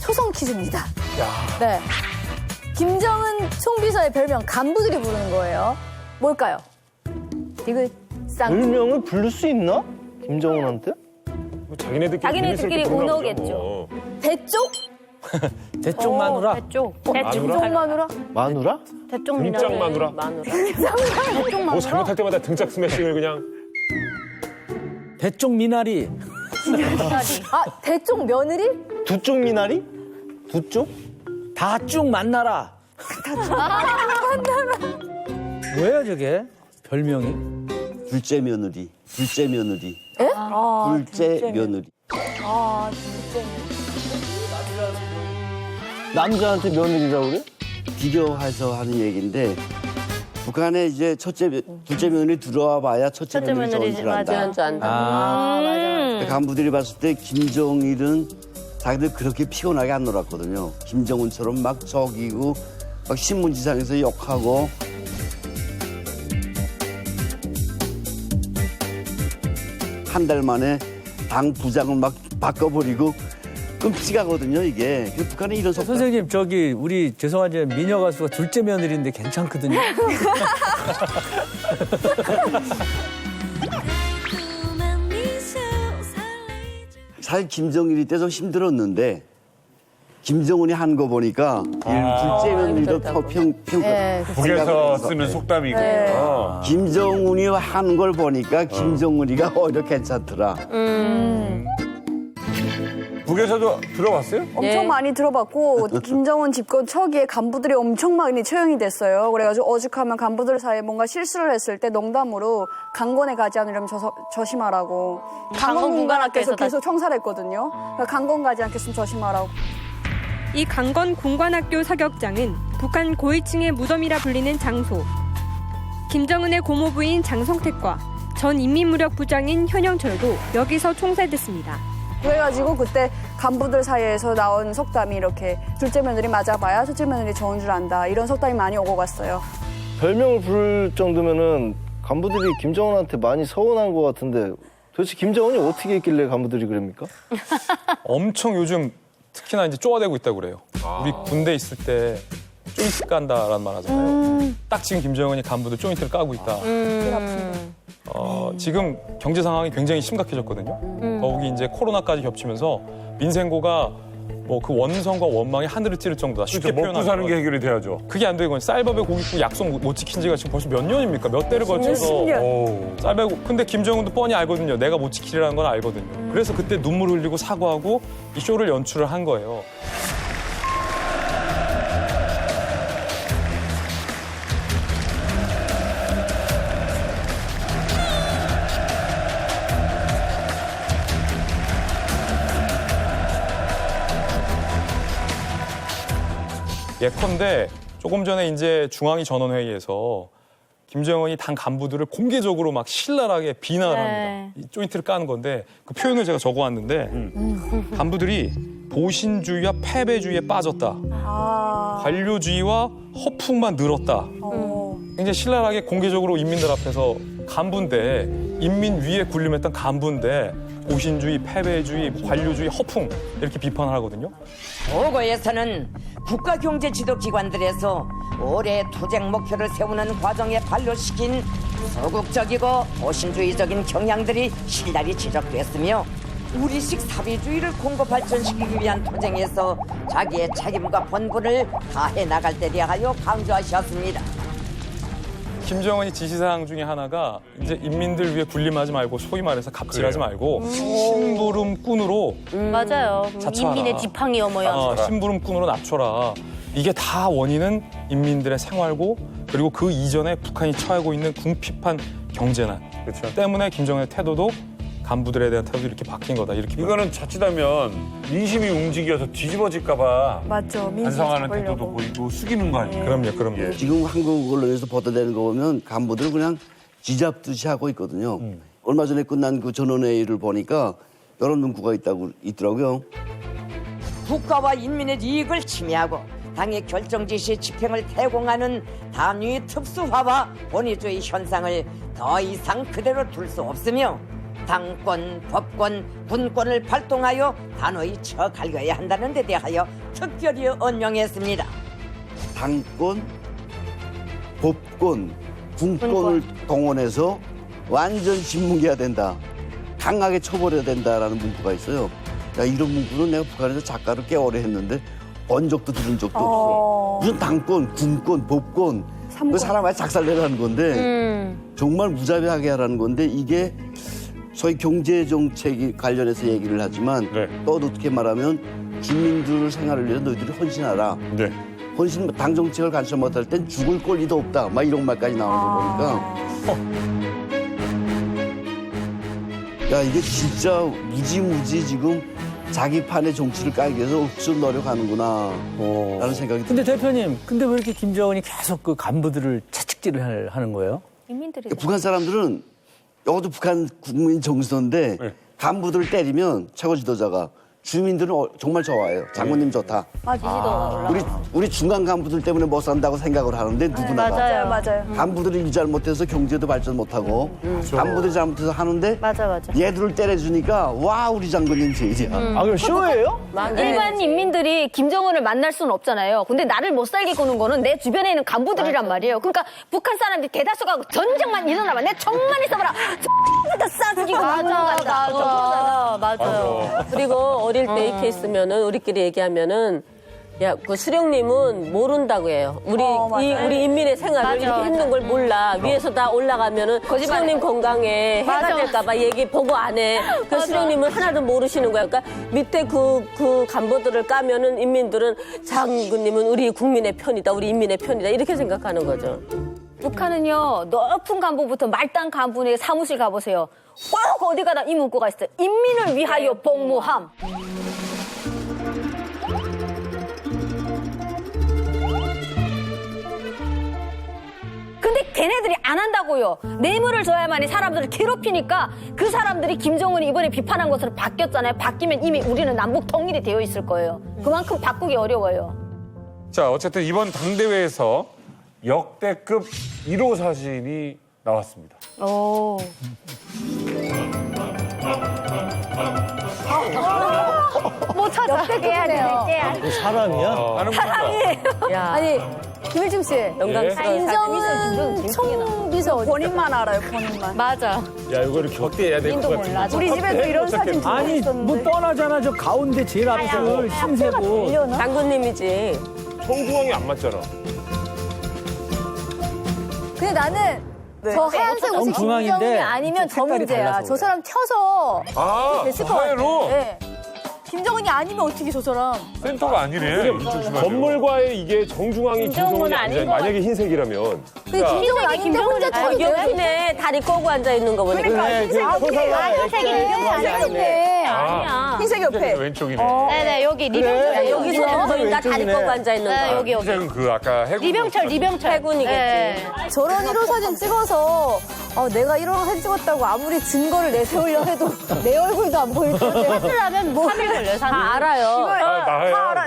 초성 퀴즈입니다. 네. 김정은 총비서의 별명 간부들이 부르는 거예요. 뭘까요? 디귿 쌍. 별명을 부를 수 있나? 김정은한테? 뭐 자기네들끼리 자기네들끼리 부르나 보죠, 운어겠죠. 뭐. 대쪽? 대쪽 마누라? 대쪽. 대쪽 마누라? 마누라? 대쪽 등짝 마누라? 대쪽 뭐 잘못할 때마다 등짝 스매싱을 그냥. 대쪽 미나리. 대쪽 며느리? 두 쪽 미나리? 두 쪽? 다 쭉 만나라. 뭐예요 저게? 별명이? 둘째 며느리. 둘째 며느리. 에? 둘째 며느리. 둘째 남자한테 며느리라고 그래? 비교해서 하는 얘기인데 북한에 이제 둘째 며느리 들어와 봐야 첫째 며느리 전술 한다. 간부들이 봤을 때 김정일은 자기들 그렇게 피곤하게 안 놀았거든요. 김정은처럼 막 적이고 막 신문지상에서 욕하고 한 달 만에 당 부장을 막 바꿔버리고 끔찍하거든요, 이게. 북한에 이런 속담. 선생님, 저기, 우리 죄송하지만 미녀 가수가 둘째 며느리인데 괜찮거든요. 사실 김정일이 때 좀 힘들었는데 김정은이 한 거 보니까 둘째 며느리도 평가. 북에서 쓰는 속담이군요. 김정은이 한 걸 보니까 김정은이가 오히려 괜찮더라. 북에서도 들어봤어요? 엄청 많이 들어봤고 김정은 집권 초기에 간부들이 엄청 많이 처형이 됐어요. 그래가지고 오죽하면 간부들 사이에 뭔가 실수를 했을 때 농담으로 강건에 가지 않으려면 조심하라고. 강건군관학교에서 계속 청사를 했거든요. 그러니까 강건 가지 않겠으면 조심하라고. 이 강건 공관학교 사격장은 북한 고위층의 무덤이라 불리는 장소. 김정은의 고모부인 장성택과 전 인민무력부장인 현영철도 여기서 총살됐습니다. 그래가지고 그때 간부들 사이에서 나온 속담이 이렇게 둘째 며느리 맞아봐야 첫째 며느리 좋은 줄 안다. 이런 속담이 많이 오고 갔어요. 별명을 부를 정도면은 간부들이 김정은한테 많이 서운한 것 같은데 도대체 김정은이 어떻게 있길래 간부들이 그럽니까? 엄청 요즘 특히나 이제 쪼아대고 있다고 그래요. 우리 군대 있을 때 조인트 깐다라는 말 하잖아요. 딱 지금 김정은이 간부들 조인트를 까고 있다. 지금 경제 상황이 굉장히 심각해졌거든요. 더욱이 이제 코로나까지 겹치면서 민생고가 뭐 그 원성과 원망이 하늘을 찌를 정도다. 쉽게 그렇죠. 먹고 사는 게 해결이 돼야죠. 그게 안 되고 쌀밥에 고깃국 약속 못 지킨 지가 지금 벌써 몇 년입니까? 몇 대를 걸쳐서. 쌀밥에 근데 김정은도 뻔히 알거든요. 내가 못 지키리라는 건 알거든요. 그래서 그때 눈물 흘리고 사과하고 이 쇼를 연출을 한 거예요. 예컨대 조금 전에 이제 중앙위 전원회의에서 김정은이 당 간부들을 공개적으로 막 신랄하게 비난을 합니다. 이 조인트를 까는 건데 그 표현을 제가 적어왔는데 간부들이 보신주의와 패배주의에 빠졌다. 관료주의와 허풍만 늘었다. 굉장히 신랄하게 공개적으로 인민들 앞에서 간부인데 인민 위에 군림했던 간부인데 보신주의, 패배주의, 관료주의, 허풍 이렇게 비판을 하거든요. 보고에서는 국가경제지도기관들에서 올해 투쟁 목표를 세우는 과정에 반려시킨 소극적이고 보신주의적인 경향들이 신랄히 지적됐으며 우리식 사회주의를 공고 발전시키기 위한 투쟁에서 자기의 책임과 본분을 다해 나갈 때 대하여 강조하셨습니다. 김정은이 지시사항 중에 하나가 이제 인민들 위해 군림하지 말고 소위 말해서 갑질하지 말고 심부름꾼으로 맞아요. 자처하라. 인민의 지팡이 어머야. 심부름꾼으로 낮춰라. 이게 다 원인은 인민들의 생활고 그리고 그 이전에 북한이 처하고 있는 궁핍한 경제난 때문에 김정은의 태도도 간부들에 대한 태도도 이렇게 바뀐 거다. 이렇게 이거는 자칫하면 민심이 움직여서 뒤집어질까 봐 맞죠. 반성하는 태도도 보이고 숙이는 거 아니에요? 그럼요. 지금 한국 언론에서 보도되는 거 보면 간부들은 그냥 쥐잡듯이 하고 있거든요. 얼마 전에 끝난 그 전원회의를 보니까 여러 문구가 있더라고요. 국가와 인민의 이익을 침해하고 당의 결정 지시 집행을 태공하는 단위 특수화와 권위주의 현상을 더 이상 그대로 둘 수 없으며 당권, 법권, 군권을 발동하여 단호히 처갈겨야 한다는 데 대하여 특별히 언명했습니다. 당권, 법권, 군권을 동원해서 완전 진뭉개야 된다. 강하게 쳐버려야 된다라는 문구가 있어요. 야, 이런 문구는 내가 북한에서 작가를 꽤 오래 했는데 본 적도 들은 적도 없어. 무슨 당권, 군권, 법권 그 사람한테 작살내라 하는 건데 정말 무자비하게 하라는 건데 이게 소위 경제정책이 관련해서 얘기를 하지만 또 어떻게 말하면 주민들 생활을 위해서 너희들이 헌신하라. 헌신, 당 정책을 관철 못할 땐 죽을 권리도 없다. 막 이런 말까지 나오는 거 보니까 야, 이게 진짜 무지무지 지금 자기 판의 정치를 깔기 위해서 억지로 노력하는구나 라는 생각이 근데 대표님, 근데 왜 이렇게 김정은이 계속 그 간부들을 채찍질을 하는 거예요? 북한 사람들은 이것도 북한 국민 정서인데 간부들을 때리면 최고 지도자가 주민들은 정말 좋아해요. 장군님 좋다. 우리 중간 간부들 때문에 못 산다고 생각을 하는데 누구나 맞아요. 간부들이 일 잘못해서 경제도 발전 못하고 간부들이 잘못해서 하는데 얘들을 때려주니까 와 우리 장군님 제일이야. 그럼 쇼예요? 일반 인민들이 김정은을 만날 수는 없잖아요. 근데 나를 못 살게 구는 거는 내 주변에 있는 간부들이란 말이에요. 그러니까 북한 사람들이 대다수가 전쟁만 일어나면 내 정만 있어봐라. 다 싸죽이고 맞아요. 그리고 어릴 때 이 케이스면은 우리끼리 얘기하면은 야, 그 수령님은 모른다고 해요. 우리 우리 인민의 생활을 맞아, 이렇게 힘든 걸 몰라. 위에서 다 올라가면은 거짓말해. 수령님 건강에 해가 맞아. 될까봐 얘기 보고 안 해. 그 맞아. 수령님은 하나도 모르시는 거야. 그러니까 밑에 그 간부들을 까면은 인민들은 장군님은 우리 국민의 편이다, 우리 인민의 편이다 이렇게 생각하는 거죠. 북한은요, 높은 간부부터 말단 간부의 사무실 가보세요. 꼭 어디 가나 이 문구가 있어요. 인민을 위하여 복무함. 근데 걔네들이 안 한다고요. 뇌물을 줘야만이 사람들을 괴롭히니까 그 사람들이 김정은이 이번에 비판한 것으로 바뀌었잖아요. 바뀌면 이미 우리는 남북 통일이 되어 있을 거예요. 그만큼 바꾸기 어려워요. 자, 어쨌든 이번 당대회에서 역대급 1호 사진이 나왔습니다. 오. 못 찾아. 역대급이네요. 사람이야? 사람이에요. 아니, 김일중 씨. 영광스러운 김정은 총비서 어디 본인만 알아요, 본인만. 맞아. 야, 이거를 격대해야 될 것 같아. 우리 집에도 이런 사진 아니 뭐 뻔하잖아. 저 가운데 제일 앞에서 심세고. 장군님이지. 청중앙이 안 맞잖아. 근데 나는 저 하얀색 옷이 중앙인데 김정은이 아니면 더 색깔이 문제야. 달라서 저 사람 켜서 됐을 것 같아. 하얀로? 네. 김정은이 아니면 어떻게 저 사람. 센터가 아니네. 건물과의 이게 정중앙이 김정은이 앉아 만약에 흰색이라면. 근데 김정은이 아닌데 혼자 쳐도 돼. 여기네 다리 꼬고 앉아 있는 거 보니까. 그러니까 흰색 아니네. 아니야. 흰색 옆에. 왼쪽이네. 네네, 여기 리병철. 여기서 보인다 다리 꼬고 앉아 있는 거. 네, 여기. 흰색은 그 아까 해군. 리병철. 해군이겠지. 저런 1호 사진 찍어서 내가 1호 사진 찍었다고 아무리 증거를 내세우려 해도 내 얼굴도 안 보일 텐데. 하려면 뭐 3일 걸려요, 3일. 다 알아요.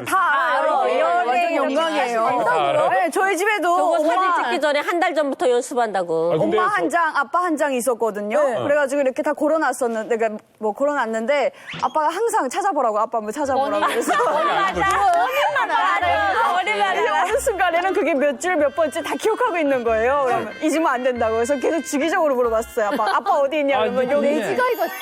다 알아요. 완전 영광이에요. 네, 저희 집에도 저거 사진 엄마, 찍기 전에 한 달 전부터 연습한다고. 엄마 한 장, 아빠 한 장 있었거든요. 그래가지고 이렇게 다 걸어놨었는데, 그러니까 뭐 걸어놨는데 아빠가 항상 찾아보라고, 아빠 한번 찾아보라고 그래서. 본인만 알아요. 어느 순간에는 그게 몇 줄 몇 번째 다 기억하고 있는 거예요. 그러면 잊으면 안 된다고 해서 계속 주기적으로 물어봤어요. 아빠 어디 있냐? 그러면 여기. 내지가이 같아.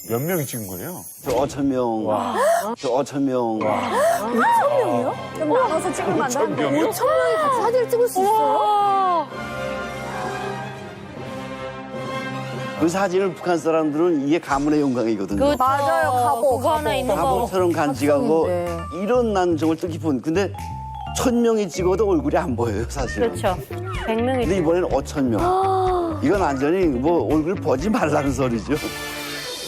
몇 명이 찍은 거예요? 저 5,000명. 저 5,000명. 5,000명이요? 좀 나눠서 찍으면 안 돼? 5,000명이 같이 사진을 찍을 수 있어요? 그 사진을 북한 사람들은 이게 가문의 영광이거든요. 맞아요, 가보. 그거 하나 있는 거. 가보처럼 간직하고 이런 난정을 뜻깊은. 근데 1,000명이 찍어도 얼굴이 안 보여요, 사실은. 그렇죠. 100명이. 근데 이번에는 5,000명. 이건 완전히 뭐 얼굴 보지 말라는 소리죠.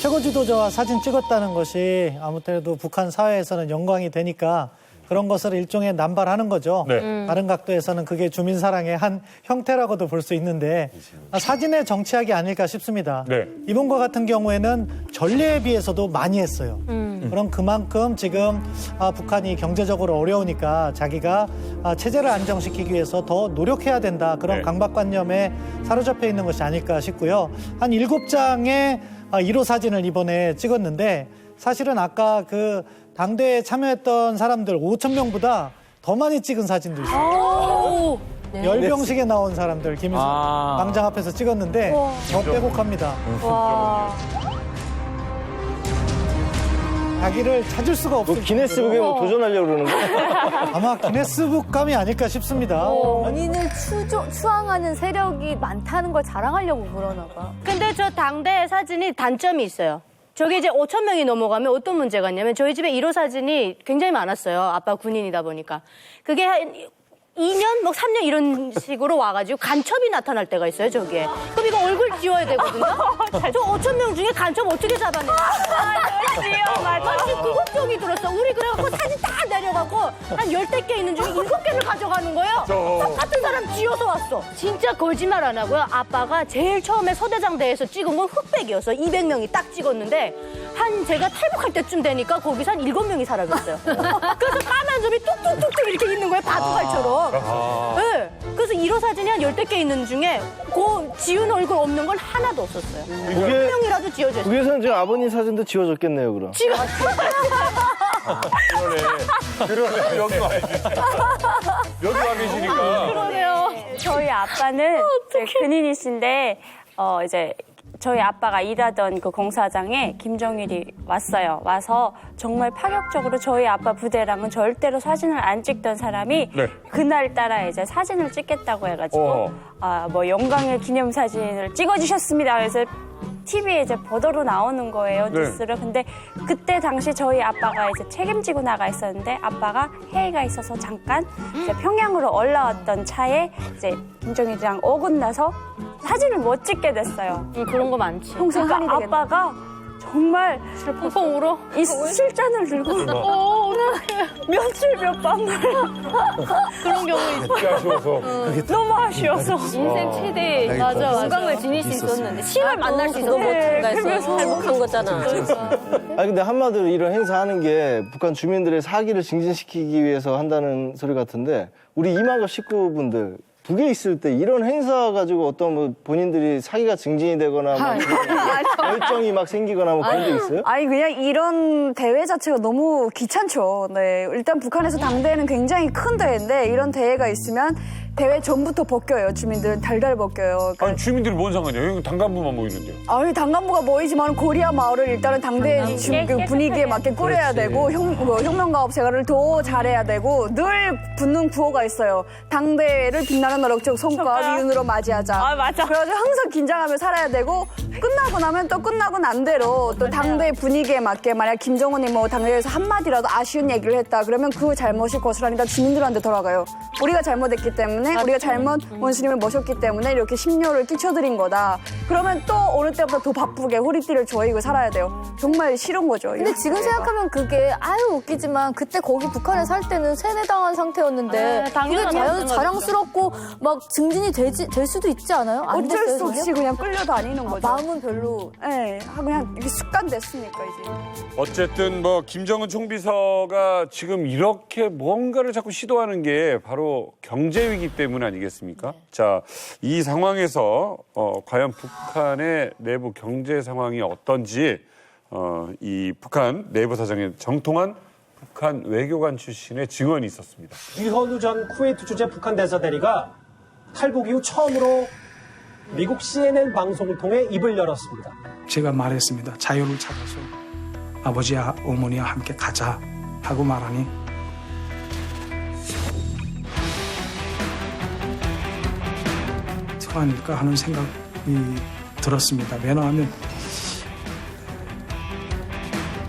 최고 지도자와 사진 찍었다는 것이 아무래도 북한 사회에서는 영광이 되니까 그런 것을 일종의 남발하는 거죠. 네. 다른 각도에서는 그게 주민 사랑의 한 형태라고도 볼 수 있는데 사진의 정치학이 아닐까 싶습니다. 네. 이번과 같은 경우에는 전례에 비해서도 많이 했어요. 그럼 그만큼 지금 북한이 경제적으로 어려우니까 자기가 체제를 안정시키기 위해서 더 노력해야 된다. 그런 네. 강박관념에 사로잡혀 있는 것이 아닐까 싶고요. 한 7장의 1호 사진을 이번에 찍었는데 사실은 아까 그 당대에 참여했던 사람들 5,000명보다 더 많이 찍은 사진도 있어요. 열병식에 나온 사람들 김일성 광장 앞에서 찍었는데 더 빼곡합니다. 자기를 찾을 수가 없어요. 기네스북에 뭐 도전하려고 그러는 거야? 아마 기네스북감이 아닐까 싶습니다. 본인을 추앙하는 세력이 많다는 걸 자랑하려고 그러나 봐. 근데 저 당대 사진이 단점이 있어요. 저게 이제 5,000명이 넘어가면 어떤 문제가 있냐면 저희 집에 1호 사진이 굉장히 많았어요. 아빠 군인이다 보니까. 그게 한 2년, 뭐 3년 이런 식으로 와가지고 간첩이 나타날 때가 있어요, 저기에. 그럼 이거 얼굴 지워야 되거든요? 저 5,000명 중에 간첩 어떻게 잡아내? 맞아. 그것 쪽이 들었어. 우리 그래갖고 사진 다 내려가고 한 10대 개 있는 중에 7개를 가져가는 거예요. 똑같은 사람 지어서 왔어. 진짜 거짓말 안 하고요. 아빠가 제일 처음에 서대장대에서 찍은 건 흑백이었어. 200명이 딱 찍었는데 제가 탈북할 때쯤 되니까 거기서 한 7명이 사라졌어요. 그래서 까만 점이 뚝뚝뚝뚝 이렇게 있는 거예요, 바둑알처럼. 네. 그래서 1호 사진이 한 10대 개 있는 중에 그 지운 얼굴 없는 건 하나도 없었어요. 한 명이라도 지워졌어요. 북에서는 지금 아버님 사진도 지워졌겠네요, 그럼. 지금 그러네. 여기 와 계시니까. 여기 와 계시니까. 그러네요. 저희 아빠는 이제 근인이신데 이제 저희 아빠가 일하던 그 공사장에 김정일이 왔어요. 와서 정말 파격적으로 저희 아빠 부대랑은 절대로 사진을 안 찍던 사람이 네. 그날따라 이제 사진을 찍겠다고 해가지고 뭐 영광의 기념사진을 찍어주셨습니다. 그래서 TV에 이제 보도로 나오는 거예요, 네. 뉴스를. 근데 그때 당시 저희 아빠가 이제 책임지고 나가 있었는데 아빠가 회의가 있어서 잠깐 이제 평양으로 올라왔던 차에 이제 김정일이랑 어긋나서 사진을 못 찍게 됐어요. 그런 거 많지. 평생 한이 되겠네. 아빠가 정말 펑펑 울어? 이 술잔을 들고 며칠 몇 밤을 그런 경우 있어. 아쉬워서. 너무 아쉬워서 인생 최대 건강을 지닐 수 있었는데 시험을 만날 수 있었는데 그래서 행복한 거잖아. 아니 근데 한마디로 이런 행사 하는 게 북한 주민들의 사기를 증진시키기 위해서 한다는 소리 같은데 우리 이만갑 식구분들 북에 있을 때 이런 행사 가지고 어떤 뭐 본인들이 사기가 증진이 되거나 뭐 열정이 막 생기거나 뭐 그런 게 있어요? 아니 그냥 이런 대회 자체가 너무 귀찮죠. 네, 일단 북한에서 당대회는 굉장히 큰 대회인데 이런 대회가 있으면 대회 전부터 벗겨요. 주민들은 달달 벗겨요. 아니 주민들이 뭔 상관이야? 여기 당간부만 모이는데. 아니 당간부가 모이지만 고리아 마을을 일단은 당대 그 분위기에 맞게 꾸려야 되고 혁명가업 생활을 더 잘해야 되고 늘 붙는 구호가 있어요. 당대회를 빛나는 노력적 성과 위운으로 맞이하자. 아 맞아. 그래가지고 항상 긴장하며 살아야 되고 끝나고 나면 또 끝나고 난 대로 또 당대 분위기에 맞게 만약 김정은이 뭐 당대에서 한마디라도 아쉬운 얘기를 했다 그러면 그 잘못이 고스란히 다 주민들한테 돌아가요. 우리가 잘못했기 때문에 우리가 잘못 원수님을 모셨기 때문에 이렇게 심려를 끼쳐드린 거다. 그러면 또 어느 때보다 더 바쁘게 허리띠를 조이고 살아야 돼요. 정말 싫은 거죠. 근데 지금 생각하면 그게 아유 웃기지만 그때 거기 북한에 살 때는 세뇌당한 상태였는데 그게 자랑스럽고 막 증진이 될 수도 있지 않아요? 안 어쩔 됐어요, 수 없이 전혀? 그냥 끌려다니는 거죠. 마음은 별로. 네, 그냥 이게 습관 됐으니까 이제. 어쨌든 뭐 김정은 총비서가 지금 이렇게 뭔가를 자꾸 시도하는 게 바로 경제 위기 때문 아니겠습니까? 자, 이 상황에서 과연 북한의 내부 경제 상황이 어떤지 이 북한 내부 사정에 정통한 북한 외교관 출신의 증언이 있었습니다. 유현우 전 쿠웨이트 주재 북한 대사 대리가 탈북 이후 처음으로 미국 CNN 방송을 통해 입을 열었습니다. 제가 말했습니다. 자유를 찾아서 아버지와 어머니와 함께 가자 하고 말하니 아닐까 하는 생각이 들었습니다. 왜냐하면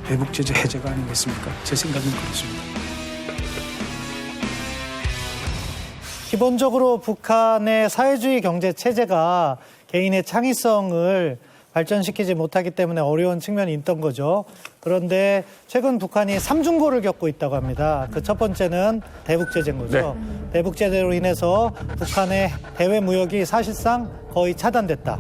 대북 제재 해제가 아니겠습니까? 제 생각은 그렇습니다. 기본적으로 북한의 사회주의 경제 체제가 개인의 창의성을 발전시키지 못하기 때문에 어려운 측면이 있던 거죠. 그런데 최근 북한이 삼중고를 겪고 있다고 합니다. 그 첫 번째는 대북 제재인 거죠. 네. 대북 제재로 인해서 북한의 해외 무역이 사실상 거의 차단됐다.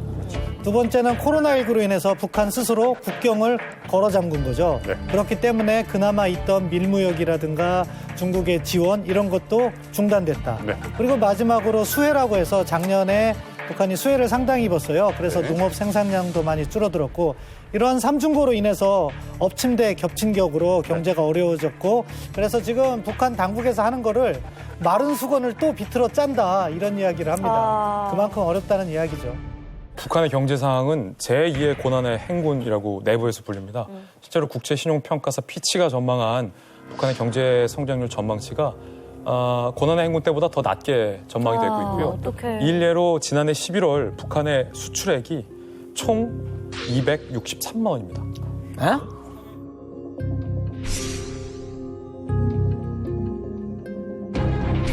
두 번째는 코로나19로 인해서 북한 스스로 국경을 걸어 잠근 거죠. 네. 그렇기 때문에 그나마 있던 밀무역이라든가 중국의 지원 이런 것도 중단됐다. 네. 그리고 마지막으로 수해라고 해서 작년에 북한이 수해를 상당히 입었어요. 그래서 네. 농업 생산량도 많이 줄어들었고 이러한 삼중고로 인해서 엎침대 겹친 격으로 경제가 어려워졌고 그래서 지금 북한 당국에서 하는 거를 마른 수건을 또 비틀어 짠다 이런 이야기를 합니다. 그만큼 어렵다는 이야기죠. 북한의 경제 상황은 제2의 고난의 행군이라고 내부에서 불립니다. 실제로 국제신용평가사 피치가 전망한 북한의 경제 성장률 전망치가 고난의 행군 때보다 더 낮게 전망이 되고 있고요. 어떡해. 일례로 지난해 11월 북한의 수출액이 총 263만 원입니다. 에?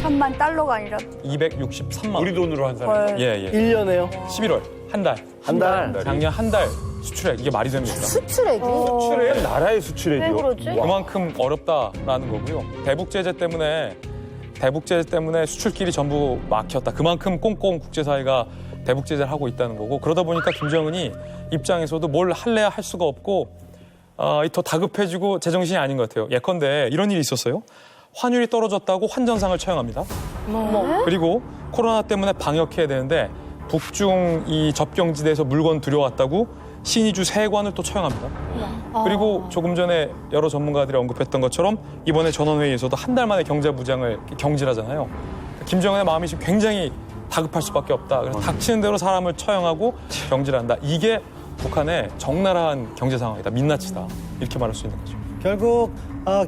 $3만 달러가 아니라 263만 원. 우리 돈으로 한 사람. 예. 1년에요? 11월 한 달. 한 달? 작년 한 달 수출액 이게 말이 됩니까? 수출액이? 수출액 나라의 수출액이요. 그만큼 어렵다라는 거고요. 대북 제재 때문에 수출길이 전부 막혔다. 그만큼 꽁꽁 국제사회가 대북 제재를 하고 있다는 거고 그러다 보니까 김정은이 입장에서도 뭘 할래야 할 수가 없고 더 다급해지고 제정신이 아닌 것 같아요. 예컨대 이런 일이 있었어요. 환율이 떨어졌다고 환전상을 처형합니다. 그리고 코로나 때문에 방역해야 되는데 북중 이 접경지대에서 물건 들여왔다고 신의주 세관을 또 처형합니다. 그리고 조금 전에 여러 전문가들이 언급했던 것처럼 이번에 전원회의에서도 한 달 만에 경제 부장을 경질하잖아요. 김정은의 마음이 지금 굉장히 다급할 수밖에 없다. 그래서 닥치는 대로 사람을 처형하고 경질한다. 이게 북한의 적나라한 경제 상황이다, 민낯이다 이렇게 말할 수 있는 거죠. 결국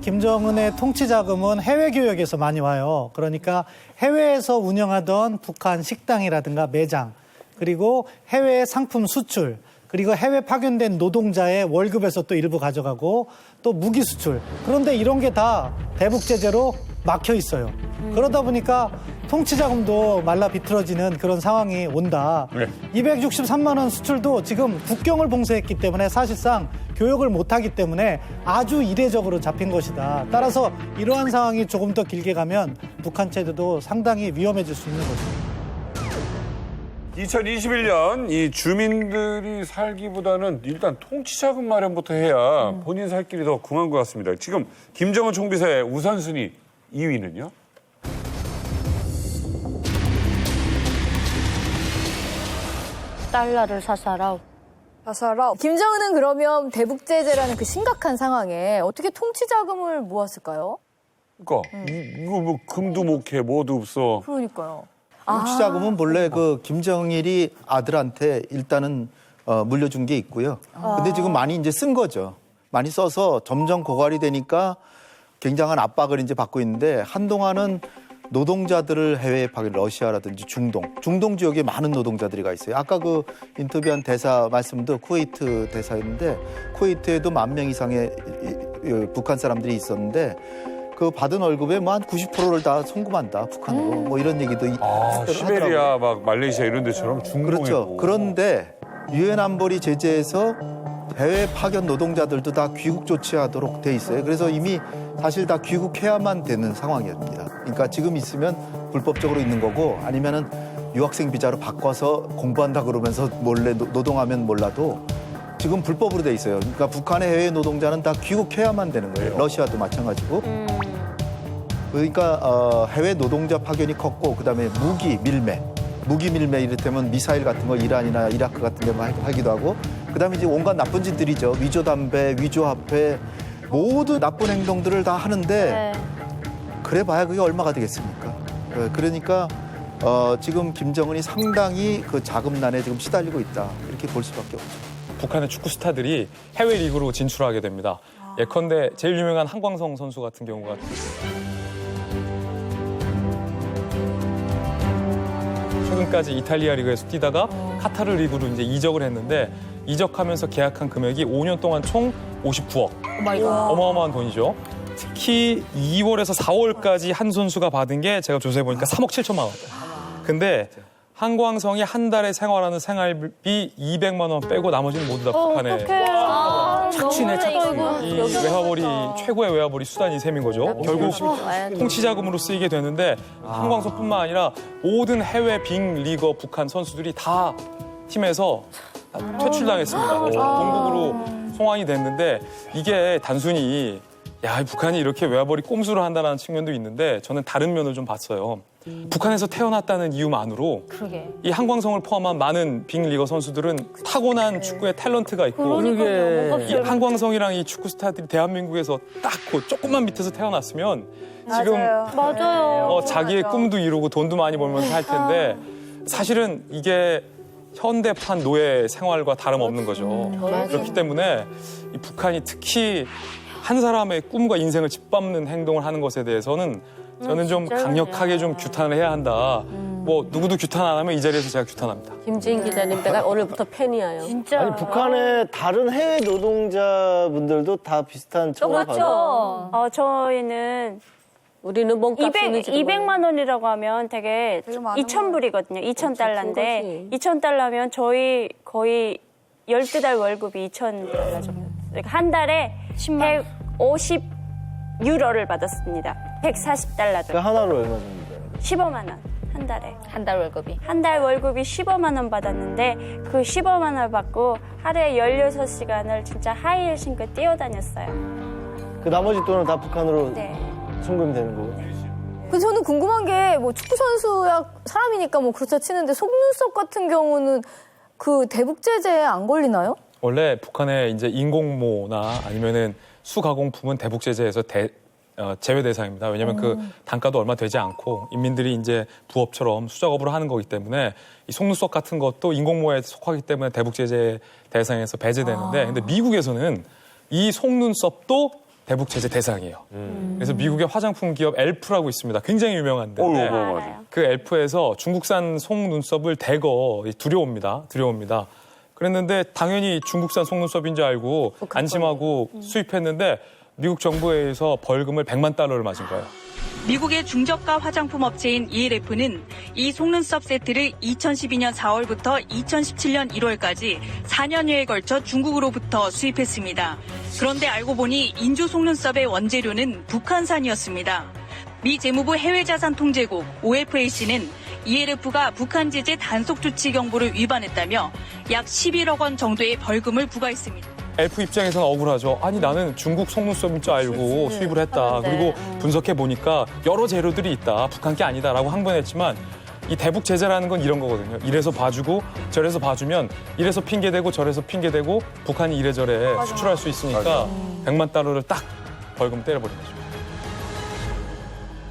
김정은의 통치 자금은 해외 교역에서 많이 와요. 그러니까 해외에서 운영하던 북한 식당이라든가 매장, 그리고 해외 상품 수출, 그리고 해외 파견된 노동자의 월급에서 또 일부 가져가고 또 무기 수출. 그런데 이런 게 다 대북 제재로 막혀 있어요. 그러다 보니까 통치 자금도 말라 비틀어지는 그런 상황이 온다. 263만 원 수출도 지금 국경을 봉쇄했기 때문에 사실상 교역을 못하기 때문에 아주 이례적으로 잡힌 것이다. 따라서 이러한 상황이 조금 더 길게 가면 북한 체제도 상당히 위험해질 수 있는 거죠. 2021년 이 주민들이 살기보다는 일단 통치자금 마련부터 해야 본인 살 길이 더 궁한 것 같습니다. 지금 김정은 총비서의 우선순위 2위는요? 달러를 사사라. 김정은은 그러면 대북 제재라는 그 심각한 상황에 어떻게 통치 자금을 모았을까요? 그러니까 이거 뭐 금도 못 캐, 뭐도 없어. 그러니까요. 통치 자금은 본래 그 김정일이 아들한테 일단은 물려준 게 있고요. 근데 지금 많이 이제 쓴 거죠. 많이 써서 점점 고갈이 되니까 굉장한 압박을 이제 받고 있는데 한동안은 노동자들을 해외에 파견, 러시아라든지 중동 지역에 많은 노동자들이 가 있어요. 아까 그 인터뷰한 대사 말씀도 쿠웨이트 대사였는데 쿠웨이트에도 10,000명 이상의 북한 사람들이 있었는데 그 받은 월급의 뭐 한 90%를 다 송금한다 북한으로 뭐 이런 얘기도 시베리아 막 말레이시아 이런 데처럼 중동에 그렇죠. 그런데 유엔 안보리 제재에서 해외 파견 노동자들도 다 귀국 조치하도록 돼 있어요. 그래서 이미 사실 다 귀국해야만 되는 상황이었습니다. 그러니까 지금 있으면 불법적으로 있는 거고 아니면은 유학생 비자로 바꿔서 공부한다 그러면서 몰래 노동하면 몰라도 지금 불법으로 돼 있어요. 그러니까 북한의 해외 노동자는 다 귀국해야만 되는 거예요. 러시아도 마찬가지고. 그러니까 해외 노동자 파견이 컸고 그다음에 무기 밀매 이를테면 미사일 같은 거 이란이나 이라크 같은 데 하기도 하고 그다음에 이제 온갖 나쁜 짓들이죠. 위조 담배, 위조 화폐 모두 나쁜 행동들을 다 하는데 그래 봐야 그게 얼마가 되겠습니까? 그러니까 지금 김정은이 상당히 그 자금난에 지금 시달리고 있다. 이렇게 볼 수밖에 없죠. 북한의 축구 스타들이 해외 리그로 진출하게 됩니다. 예컨대 제일 유명한 한광성 선수 같은 경우가 최근까지 이탈리아 리그에서 뛰다가 카타르 리그로 이제 이적을 했는데 이적하면서 계약한 금액이 5년 동안 총 59억. 어마어마한 돈이죠. 특히 2월에서 4월까지 한 선수가 받은 게 제가 조사해 보니까 3억 7천만 원. 근데 한광성이 한 달에 생활하는 생활비 200만 원 빼고 나머지는 모두 다 북한에 착취네, 착취. 이 외화벌이 최고의 외화벌이 수단이 셈인 거죠. 결국 통치 자금으로 쓰이게 되는데 한광성뿐만 아니라 모든 해외 빅리거 북한 선수들이 다 팀에서 퇴출당했습니다. 본국으로 송환이 됐는데 이게 단순히 야, 북한이 이렇게 외화벌이 꼼수를 한다는 측면도 있는데 저는 다른 면을 좀 봤어요. 북한에서 태어났다는 이유만으로 이 한광성을 포함한 많은 빅리거 선수들은 타고난 축구의 탤런트가 있고 이 한광성이랑 이 축구 스타들이 대한민국에서 딱 그 조금만 밑에서 태어났으면 지금 자기의 꿈도 이루고 돈도 많이 벌면서 할 텐데 사실은 이게 현대판 노예 생활과 다름없는 거죠. 그렇기 때문에 이 북한이 특히 한 사람의 꿈과 인생을 짓밟는 행동을 하는 것에 대해서는 저는 좀 강력하게 좀 규탄을 해야 한다. 뭐 누구도 규탄 안 하면 이 자리에서 제가 규탄합니다. 김지인 기자님, 내가 오늘부터 팬이에요. 진짜. 아니 북한의 다른 해외 노동자분들도 다 비슷한 처벌을 그렇죠. 저희는 우리는 몸값 200만 원이라고 하면 되게 2,000불이거든요. 2,000달러인데 2,000달러면 저희 거의 12달 월급이 2,000달러 정도. 그러니까 한 달에 150유로를 받았습니다. 140달러. 그 하나로 얼마 정도 돼요? 15만 원. 한 달에. 한 달 월급이. 한 달 월급이 15만 원 받았는데 그 15만 원 받고 하루에 16시간을 진짜 하이힐 신고 뛰어다녔어요. 그 나머지 돈은 다 북한으로 송금이 되는 거고. 근데 저는 궁금한 게 뭐 축구 선수야 사람이니까 뭐 그렇다 치는데 속눈썹 같은 경우는 그 대북 제재에 안 걸리나요? 원래 북한의 이제 인공모나 아니면은 수가공품은 대북 제재에서 제외 대상입니다. 왜냐하면 그 단가도 얼마 되지 않고 인민들이 이제 부업처럼 수작업으로 하는 거기 때문에 이 속눈썹 같은 것도 인공모에 속하기 때문에 대북 제재 대상에서 배제되는데 근데 미국에서는 이 속눈썹도 대북 제재 대상이에요. 그래서 미국의 화장품 기업 엘프라고 있습니다. 굉장히 유명한 데인데 그 엘프에서 중국산 속눈썹을 대거 들여옵니다. 그랬는데 당연히 중국산 속눈썹인 줄 알고 안심하고 수입했는데 미국 정부에 의해서 벌금을 $1,000,000를 맞은 거예요. 미국의 중저가 화장품 업체인 ELF는 이 속눈썹 세트를 2012년 4월부터 2017년 1월까지 4년여에 걸쳐 중국으로부터 수입했습니다. 그런데 알고 보니 인조 속눈썹의 원재료는 북한산이었습니다. 미 재무부 해외자산통제국 OFAC는 ELF가 북한 제재 단속 조치 경보를 위반했다며 약 11억 원 정도의 벌금을 부과했습니다. 엘프 입장에서는 억울하죠. 아니 나는 중국 속눈썹인 줄 알고 수입을 했다. 그리고 분석해 보니까 여러 재료들이 있다. 북한 게 아니다라고 항변했지만 이 대북 제재라는 건 이런 거거든요. 이래서 봐주고 저래서 봐주면 이래서 핑계대고 저래서 핑계대고 북한이 이래저래 수출할 수 있으니까 $1,000,000를 딱 벌금 때려버린 거죠.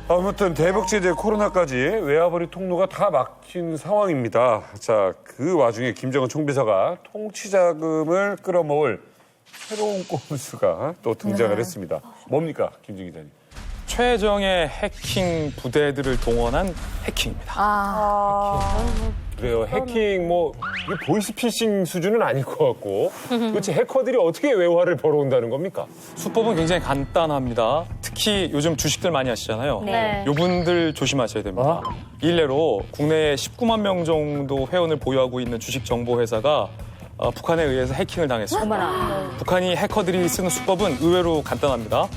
아무튼 대북 제재 코로나까지 외화벌이 통로가 다 막힌 상황입니다. 자, 그 와중에 김정은 총비서가 통치 자금을 끌어모을 새로운 꼼수가 또 등장을 했습니다. 뭡니까, 김준 기자님? 최정의 해킹 부대들을 동원한 해킹입니다. 그래요. 해킹 이게 보이스피싱 수준은 아닐 것 같고 도대체 해커들이 어떻게 외화를 벌어온다는 겁니까? 수법은 굉장히 간단합니다. 특히 요즘 주식들 많이 하시잖아요. 네. 요분들 조심하셔야 됩니다. 일례로 국내에 19만 명 정도 회원을 보유하고 있는 주식정보회사가 북한에 의해서 해킹을 당했습니다. 북한이 해커들이 쓰는 수법은 의외로 간단합니다.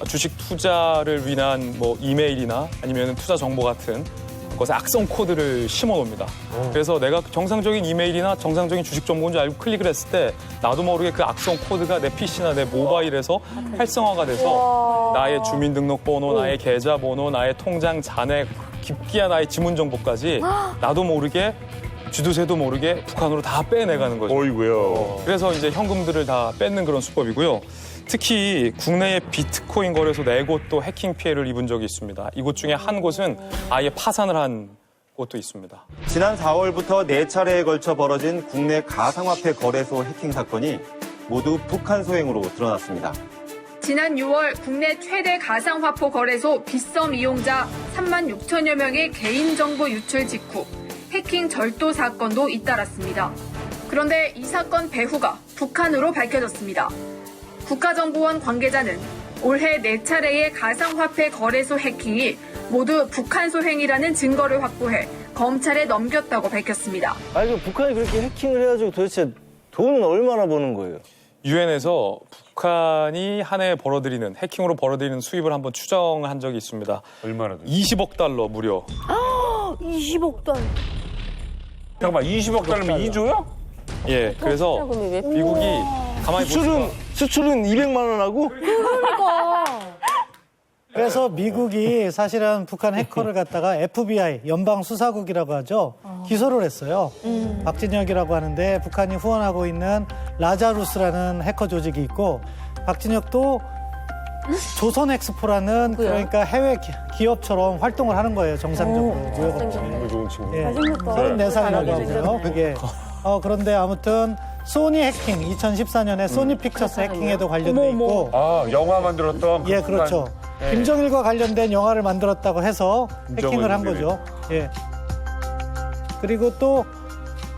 주식 투자를 위한 이메일이나 아니면 투자 정보 같은 것에 악성 코드를 심어 놓습니다. 그래서 내가 정상적인 이메일이나 정상적인 주식 정보인 줄 알고 클릭을 했을 때 나도 모르게 그 악성 코드가 내 PC나 내 모바일에서 활성화가 돼서 나의 주민등록번호, 나의 계좌번호, 나의 통장 잔액, 깊기야 나의 지문 정보까지 나도 모르게 쥐도새도 모르게 북한으로 다 빼내가는 거죠. 어이구요. 그래서 이제 현금들을 다 뺏는 그런 수법이고요. 특히 국내의 비트코인 거래소 4곳도 해킹 피해를 입은 적이 있습니다. 이곳 중에 한 곳은 아예 파산을 한 곳도 있습니다. 지난 4월부터 4차례에 걸쳐 벌어진 국내 가상화폐 거래소 해킹 사건이 모두 북한 소행으로 드러났습니다. 지난 6월 국내 최대 가상화폐 거래소 빗썸 이용자 36,000여 명의 개인정보 유출 직후 해킹 절도 사건도 잇따랐습니다. 그런데 이 사건 배후가 북한으로 밝혀졌습니다. 국가정보원 관계자는 올해 4차례의 가상화폐 거래소 해킹이 모두 북한 소행이라는 증거를 확보해 검찰에 넘겼다고 밝혔습니다. 아니, 북한이 그렇게 해킹을 해가지고 도대체 돈은 얼마나 버는 거예요? 유엔에서 북한이 한 해에 벌어들이는 해킹으로 벌어들이는 수입을 한번 추정한 적이 있습니다. 얼마나? 20억 달러 무려. 20억 달러. 잠깐만, 20억 달러면 2조요? 예, 그래서 미국이 가만히 수출은 200만 원 하고? 그러니까. 그래서 미국이 사실은 북한 해커를 갖다가 FBI, 연방수사국이라고 하죠. 기소를 했어요. 박진혁이라고 하는데 북한이 후원하고 있는 라자루스라는 해커 조직이 있고 박진혁도 조선엑스포라는 그러니까 해외 기업처럼 활동을 하는 거예요. 정상적으로. 좋은 친구. 예. 34살이라고 하고요. 그게. 그런데 아무튼 소니 해킹, 2014년에 소니 픽처스 해킹에도 관련돼 있고. 아, 영화 만들었던. 예, 그렇죠. 네. 김정일과 관련된 영화를 만들었다고 해서 해킹을 한 거죠. 예. 그리고 또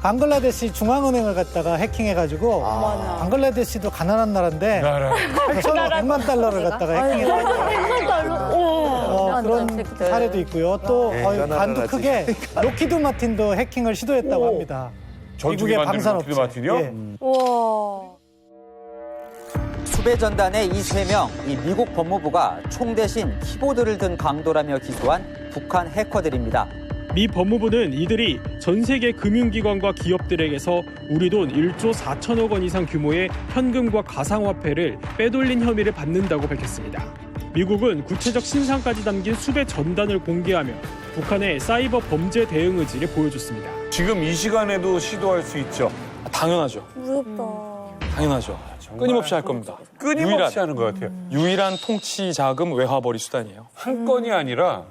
방글라데시 중앙은행을 갖다가 해킹해가지고 방글라데시도 가난한 나라인데 8,100만 달러를 갖다가 해킹해가지고 그런 사례도 있고요. 또 반도 크게 로키드 마틴도 해킹을 시도했다고 합니다. 미국의 방산업체. 로키드 마틴이요? 예. 수배 전단의 이 3명, 이 미국 법무부가 총 대신 키보드를 든 강도라며 기소한 북한 해커들입니다. 미 법무부는 이들이 전 세계 금융기관과 기업들에게서 우리 돈 1조 4천억 원 이상 규모의 현금과 가상화폐를 빼돌린 혐의를 받는다고 밝혔습니다. 미국은 구체적 신상까지 담긴 수배 전단을 공개하며 북한의 사이버 범죄 대응 의지를 보여줬습니다. 지금 이 시간에도 시도할 수 있죠? 당연하죠. 무섭다. 당연하죠. 끊임없이 할 겁니다. 끊임없이 하는 것 같아요. 유일한 통치 자금 외화벌이 수단이에요. 한 건이 아니라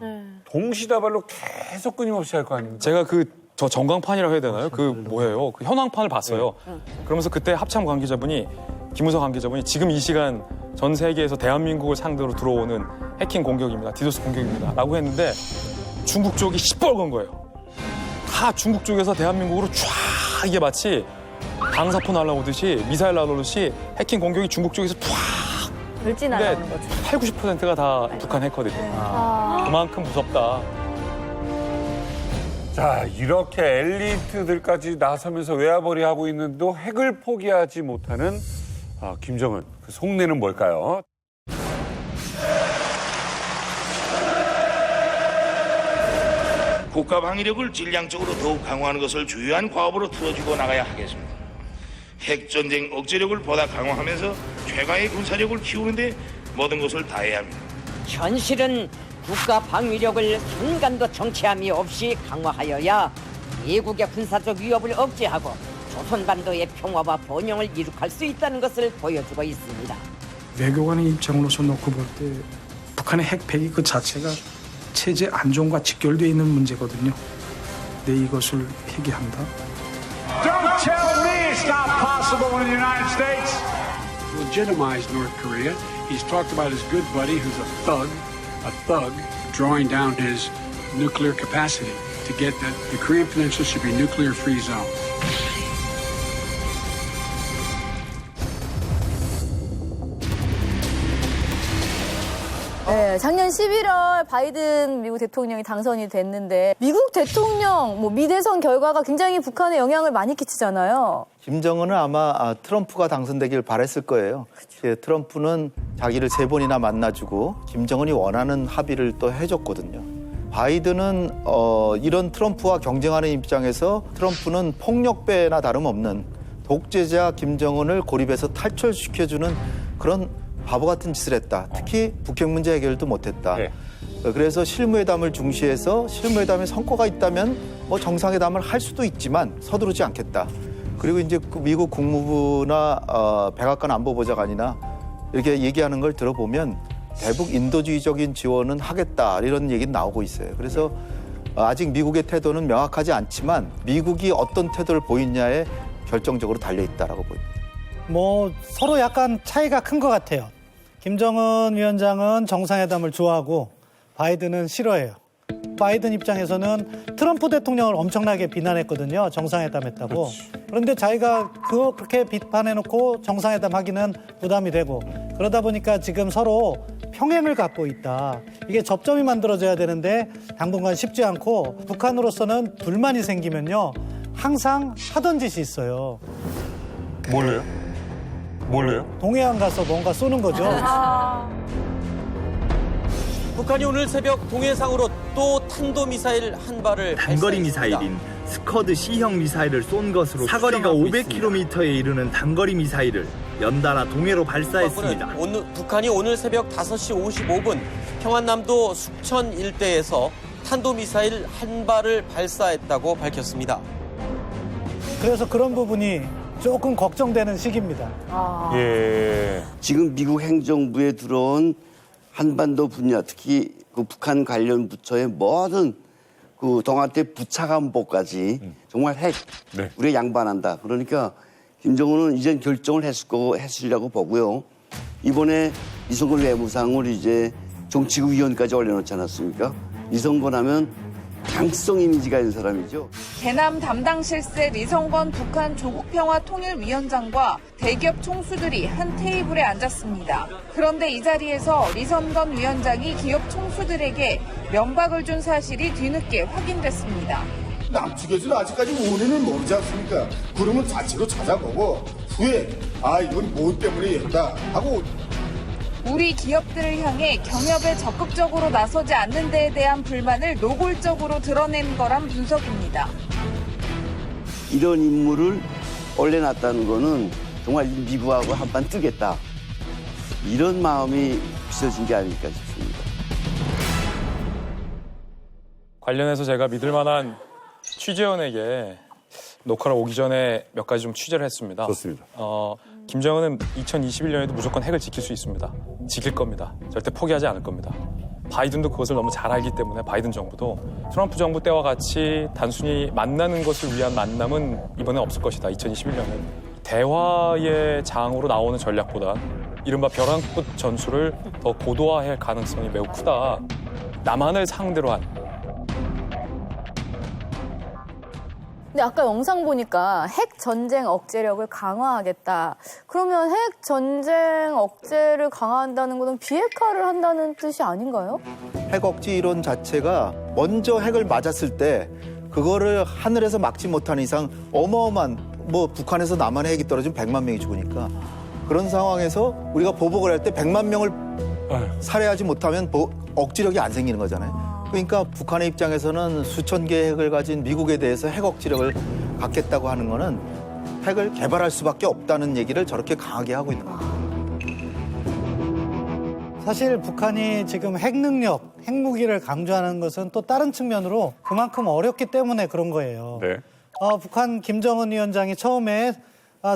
동시다발로 계속 끊임없이 할 거 아닙니까? 제가 저 전광판이라고 해야 되나요? 뭐예요? 그 현황판을 봤어요. 그러면서 그때 합참 관계자분이 김우석 관계자분이 지금 이 시간 전 세계에서 대한민국을 상대로 들어오는 해킹 공격입니다. 디도스 공격입니다. 라고 했는데 중국 쪽이 시뻘건 거예요. 다 중국 쪽에서 대한민국으로 쫙 이게 마치 방사포 날라오듯이 미사일 날라오듯이 해킹 공격이 중국 쪽에서 쫙 물질 날아오는 거죠. 80~90%가 다 북한 해커거든요. 그만큼 무섭다. 자, 이렇게 엘리트들까지 나서면서 외화벌이 하고 있는데도 핵을 포기하지 못하는 김정은. 그 속내는 뭘까요? 국가 방위력을 질량적으로 더욱 강화하는 것을 주요한 과업으로 틀어주고 나가야 하겠습니다. 핵전쟁 억제력을 보다 강화하면서 최강의 군사력을 키우는 데 모든 것을 다해야 합니다. 현실은 국가 방위력을 한간도 정체함이 없이 강화하여야 미국의 군사적 위협을 억제하고 조선반도의 평화와 번영을 이룩할 수 있다는 것을 보여주고 있습니다. 외교관의 입장으로서 놓고 볼 때 북한의 핵 폐기 그 자체가 체제 안정과 직결되어 있는 문제거든요. 근데 이것을 폐기한다? Don't tell me it's not possible in the United States. Legitimize North Korea. He's talked about his good buddy who's a thug drawing down his nuclear capacity to get that the Korean Peninsula should be a nuclear-free zone. 네, 작년 11월 바이든 미국 대통령이 당선이 됐는데 미국 대통령 미대선 결과가 굉장히 북한에 영향을 많이 끼치잖아요. 김정은은 아마 트럼프가 당선되길 바랬을 거예요. 그쵸. 트럼프는 자기를 3번이나 만나주고 김정은이 원하는 합의를 또 해줬거든요. 바이든은 이런 트럼프와 경쟁하는 입장에서 트럼프는 폭력배나 다름없는 독재자 김정은을 고립해서 탈출시켜주는 그런 바보 같은 짓을 했다. 특히 북핵 문제 해결도 못했다. 네. 그래서 실무회담을 중시해서 실무회담에 성과가 있다면 정상회담을 할 수도 있지만 서두르지 않겠다. 그리고 이제 미국 국무부나 백악관 안보보좌관이나 이렇게 얘기하는 걸 들어보면 대북 인도주의적인 지원은 하겠다 이런 얘기는 나오고 있어요. 그래서 아직 미국의 태도는 명확하지 않지만 미국이 어떤 태도를 보이냐에 결정적으로 달려있다라고 보입니다. 서로 약간 차이가 큰 것 같아요. 김정은 위원장은 정상회담을 좋아하고 바이든은 싫어해요. 바이든 입장에서는 트럼프 대통령을 엄청나게 비난했거든요. 정상회담 했다고. 그런데 자기가 그렇게 비판해놓고 정상회담 하기는 부담이 되고 그러다 보니까 지금 서로 평행을 갖고 있다. 이게 접점이 만들어져야 되는데 당분간 쉽지 않고 북한으로서는 불만이 생기면요. 항상 하던 짓이 있어요. 뭘로요? 동해안 가서 뭔가 쏘는 거죠. 북한이 오늘 새벽 동해상으로 또 탄도미사일 한 발을 단거리 미사일인 스커드 C형 미사일을 쏜 것으로 사거리가 500km에 이르는 단거리 미사일을 연달아 동해로 발사했습니다. 북한이 오늘 새벽 5시 55분 평안남도 숙천 일대에서 탄도미사일 한 발을 발사했다고 밝혔습니다. 그래서 그런 부분이 조금 걱정되는 시기입니다. 예. 지금 미국 행정부에 들어온 한반도 분야, 특히 그 북한 관련 부처의 모든 그 동아태 부차관보까지 정말 우리가 양반한다. 그러니까 김정은은 이젠 결정을 했으려고 보고요. 이번에 이성건 외무상을 이제 정치국 위원까지 올려놓지 않았습니까? 이성건 하면 강성 이미지가 있는 사람이죠. 대남 담당 실세 리성건 북한 조국평화통일위원장과 대기업 총수들이 한 테이블에 앉았습니다. 그런데 이 자리에서 리성건 위원장이 기업 총수들에게 면박을 준 사실이 뒤늦게 확인됐습니다. 남측에서는 아직까지 원인을 모르지 않습니까? 그러면 자체로 찾아보고 후에 이건 뭐 때문에 이런다 하고 우리 기업들을 향해 경협에 적극적으로 나서지 않는 데에 대한 불만을 노골적으로 드러낸 거란 분석입니다. 이런 인물을 올려놨다는 거는 정말 미국하고 한판 뜨겠다. 이런 마음이 비춰진 게 아닐까 싶습니다. 관련해서 제가 믿을 만한 취재원에게 녹화를 오기 전에 몇 가지 좀 취재를 했습니다. 좋습니다. 김정은은 2021년에도 무조건 핵을 지킬 수 있습니다. 지킬 겁니다. 절대 포기하지 않을 겁니다. 바이든도 그것을 너무 잘 알기 때문에 바이든 정부도 트럼프 정부 때와 같이 단순히 만나는 것을 위한 만남은 이번엔 없을 것이다. 2021년은 대화의 장으로 나오는 전략보다 이른바 벼랑끝 전술을 더 고도화할 가능성이 매우 크다. 남한을 상대로 한. 근데 아까 영상 보니까 핵 전쟁 억제력을 강화하겠다. 그러면 핵 전쟁 억제를 강화한다는 것은 비핵화를 한다는 뜻이 아닌가요? 핵 억지 이론 자체가 먼저 핵을 맞았을 때 그거를 하늘에서 막지 못하는 이상 어마어마한 뭐 북한에서 남한에 핵이 떨어지면 100만 명이 죽으니까 그런 상황에서 우리가 보복을 할 때 100만 명을 살해하지 못하면 억지력이 안 생기는 거잖아요. 그러니까 북한의 입장에서는 수천 개의 핵을 가진 미국에 대해서 핵 억지력을 갖겠다고 하는 거는 핵을 개발할 수밖에 없다는 얘기를 저렇게 강하게 하고 있는 겁니다. 사실 북한이 지금 핵 능력, 핵무기를 강조하는 것은 또 다른 측면으로 그만큼 어렵기 때문에 그런 거예요. 네. 북한 김정은 위원장이 처음에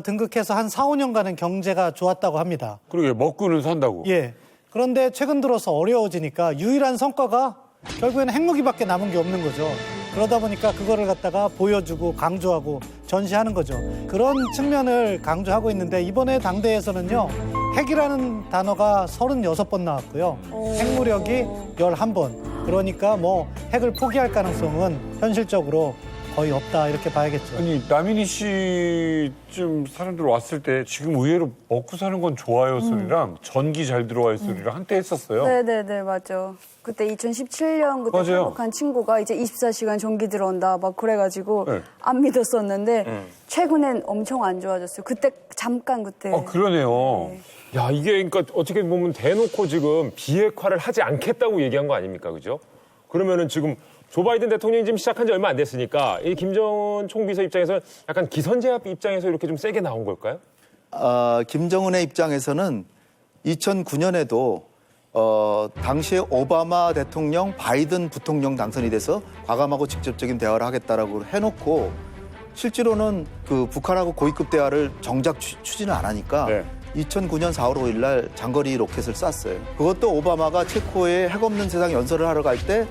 등극해서 한 4, 5년간은 경제가 좋았다고 합니다. 그러게 먹고는 산다고. 예. 그런데 최근 들어서 어려워지니까 유일한 성과가 결국에는 핵무기밖에 남은 게 없는 거죠. 그러다 보니까 그거를 갖다가 보여주고 강조하고 전시하는 거죠. 그런 측면을 강조하고 있는데 이번에 당대에서는요. 핵이라는 단어가 36번 나왔고요. 핵무력이 11번. 그러니까 뭐 핵을 포기할 가능성은 현실적으로 거의 없다 이렇게 봐야겠죠. 아니 남인희 씨쯤 사람들 왔을 때 지금 의외로 먹고 사는 건 좋아요 소리랑 전기 잘 들어와요 소리랑 한때 했었어요. 네네네 맞아. 그때 2017년 그때 맞아요. 한국한 친구가 이제 24시간 전기 들어온다 막 그래가지고 네. 안 믿었었는데 최근엔 엄청 안 좋아졌어요. 그때 잠깐 그때. 그러네요. 야, 이게 그러니까 어떻게 보면 대놓고 지금 비핵화를 하지 않겠다고 얘기한 거 아닙니까? 그죠? 그러면은 지금 조 바이든 대통령이 지금 시작한 지 얼마 안 됐으니까 이 김정은 총비서 입장에서 약간 기선제압 입장에서 이렇게 좀 세게 나온 걸까요? 김정은의 입장에서는 2009년에도 당시에 오바마 대통령, 바이든 부통령 당선이 돼서 과감하고 직접적인 대화를 하겠다라고 해놓고 실제로는 그 북한하고 고위급 대화를 정작 추진을 안 하니까 2009년 4월 5일 날 장거리 로켓을 쐈어요. 그것도 오바마가 체코에 핵 없는 세상 연설을 하러 갈 때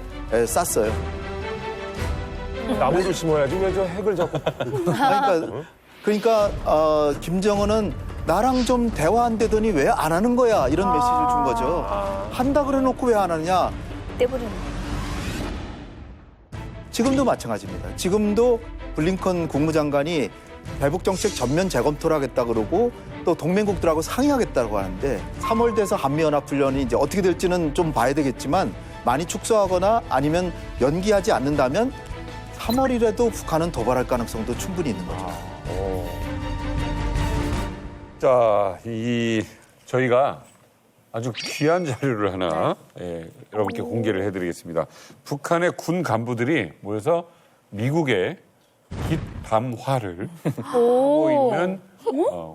쐈어요. 나무를 심어야지 왜 저 핵을 자꾸. 그러니까 김정은은 나랑 좀 대화한다더니 왜 안 하는 거야 이런 메시지를 준 거죠. 한다 그래 놓고 왜 안 하느냐. 떼부리는. 지금도 마찬가지입니다. 지금도 블링컨 국무장관이 대북 정책 전면 재검토를 하겠다 그러고 또 동맹국들하고 상의하겠다고 하는데 3월 돼서 한미연합훈련이 이제 어떻게 될지는 좀 봐야 되겠지만 많이 축소하거나 아니면 연기하지 않는다면 3월이라도 북한은 도발할 가능성도 충분히 있는 거죠. 자, 저희가 아주 귀한 자료를 하나 여러분께 공개를 해드리겠습니다. 북한의 군 간부들이 모여서 미국의 깃담화를 하고 있는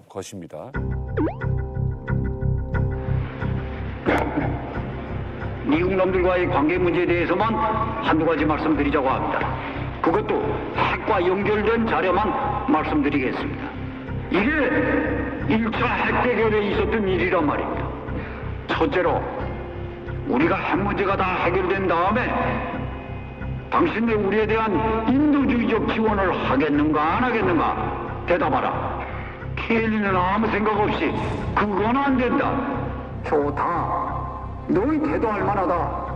것입니다. 미국 놈들과의 관계 문제에 대해서만 한두 가지 말씀드리자고 합니다. 그것도 핵과 연결된 자료만 말씀드리겠습니다. 이게 1차 핵 대결에 있었던 일이란 말입니다. 첫째로 우리가 핵 문제가 다 해결된 다음에 당신네 우리에 대한 인도주의적 지원을 하겠는가 안 하겠는가 대답하라. 켈리는 아무 생각 없이 그건 안 된다. 좋다. 너희 태도할 만하다.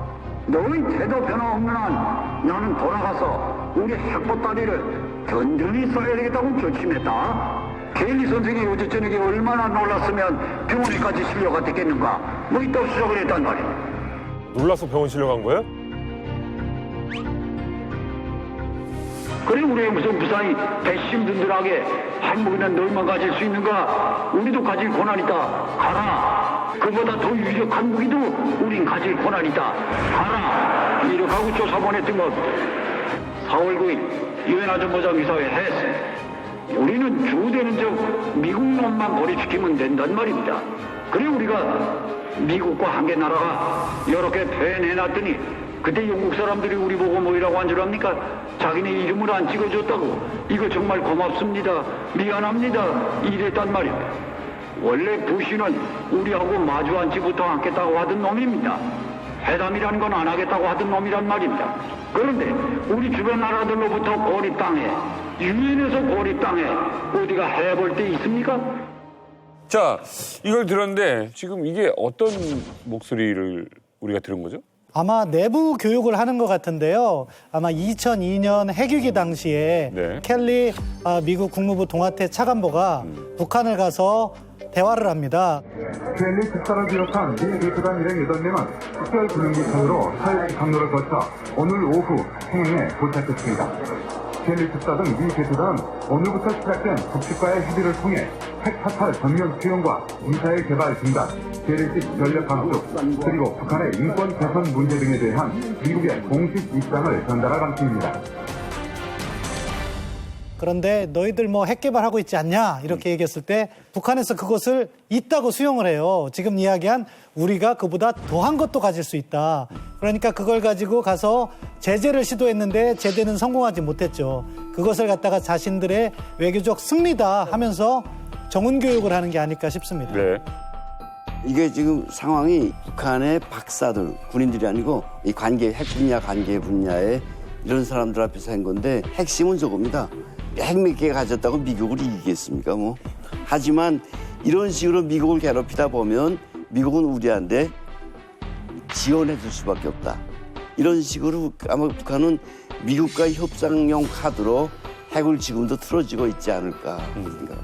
너희 태도 변화 없는 한 나는 돌아가서 우리 핵보따리를 든든히 써야 되겠다고 결심했다. 켈리 선생이 어제 저녁에 얼마나 놀랐으면 병원에까지 실려갔겠는가. 뭐 이따 수작을 했단 말이야. 놀라서 병원 실려간 거예요? 그래 우리의 무슨 무사히 배심 든든하게 핵무기는 너희만 가질 수 있는가? 우리도 가질 권한 있다. 가라. 그보다 더 유력한 무기도 우린 가질 권한 있다. 가라. 이렇게 하고 조사 보냈던 것 4월 9일 유엔 안전보장이사회 했어. 우리는 주되는 적 미국 놈만 고립시키면 된단 말입니다. 그래 우리가 미국과 한 개 나라가 이렇게 표현해놨더니 그때 영국 사람들이 우리 보고 뭐이라고 한 줄 압니까? 자기네 이름을 안 찍어줬다고 이거 정말 고맙습니다. 미안합니다. 이랬단 말입니다. 원래 부시는 우리하고 마주 앉지부터 않겠다고 하던 놈입니다. 회담이라는 건 안 하겠다고 하던 놈이란 말입니다. 그런데 우리 주변 나라들로부터 고립당해 유엔에서 고립당해 어디가 해볼 데 있습니까? 자, 이걸 들었는데 지금 이게 어떤 목소리를 우리가 들은 거죠? 아마 내부 교육을 하는 것 같은데요. 아마 2002년 핵위기 당시에 켈리 미국 국무부 동아태 차관보가 북한을 가서 대화를 합니다. 켈리 특사를 비롯한 미 대표단 일행 8명은 특별 군용기선으로 서해 강로를 거쳐 오늘 오후 평양에 도착했습니다. 켈리 특사 등 미 대표단은 오늘부터 시작된 북측과의 협의를 통해 핵 사찰 전면 수용과 미사일 개발 중단, 재래식 전력 감축, 그리고 북한의 인권 개선 문제 등에 대한 미국의 공식 입장을 전달할 방침입니다. 그런데 너희들 뭐 핵 개발하고 있지 않냐 이렇게 얘기했을 때 북한에서 그것을 있다고 수용을 해요. 지금 이야기한 우리가 그보다 더한 것도 가질 수 있다. 그러니까 그걸 가지고 가서 제재를 시도했는데 제재는 성공하지 못했죠. 그것을 갖다가 자신들의 외교적 승리다 하면서 정훈 교육을 하는 게 아닐까 싶습니다. 네. 이게 지금 상황이 북한의 박사들, 군인들이 아니고 이 핵 분야, 관계 분야에 이런 사람들 앞에서 한 건데 핵심은 저겁니다. 핵 몇 개 가졌다고 미국을 이기겠습니까? 뭐. 하지만 이런 식으로 미국을 괴롭히다 보면 미국은 우리한테 지원해 줄 수밖에 없다. 이런 식으로 아마 북한은 미국과 협상용 카드로 핵을 지금도 틀어지고 있지 않을까 생각합니다.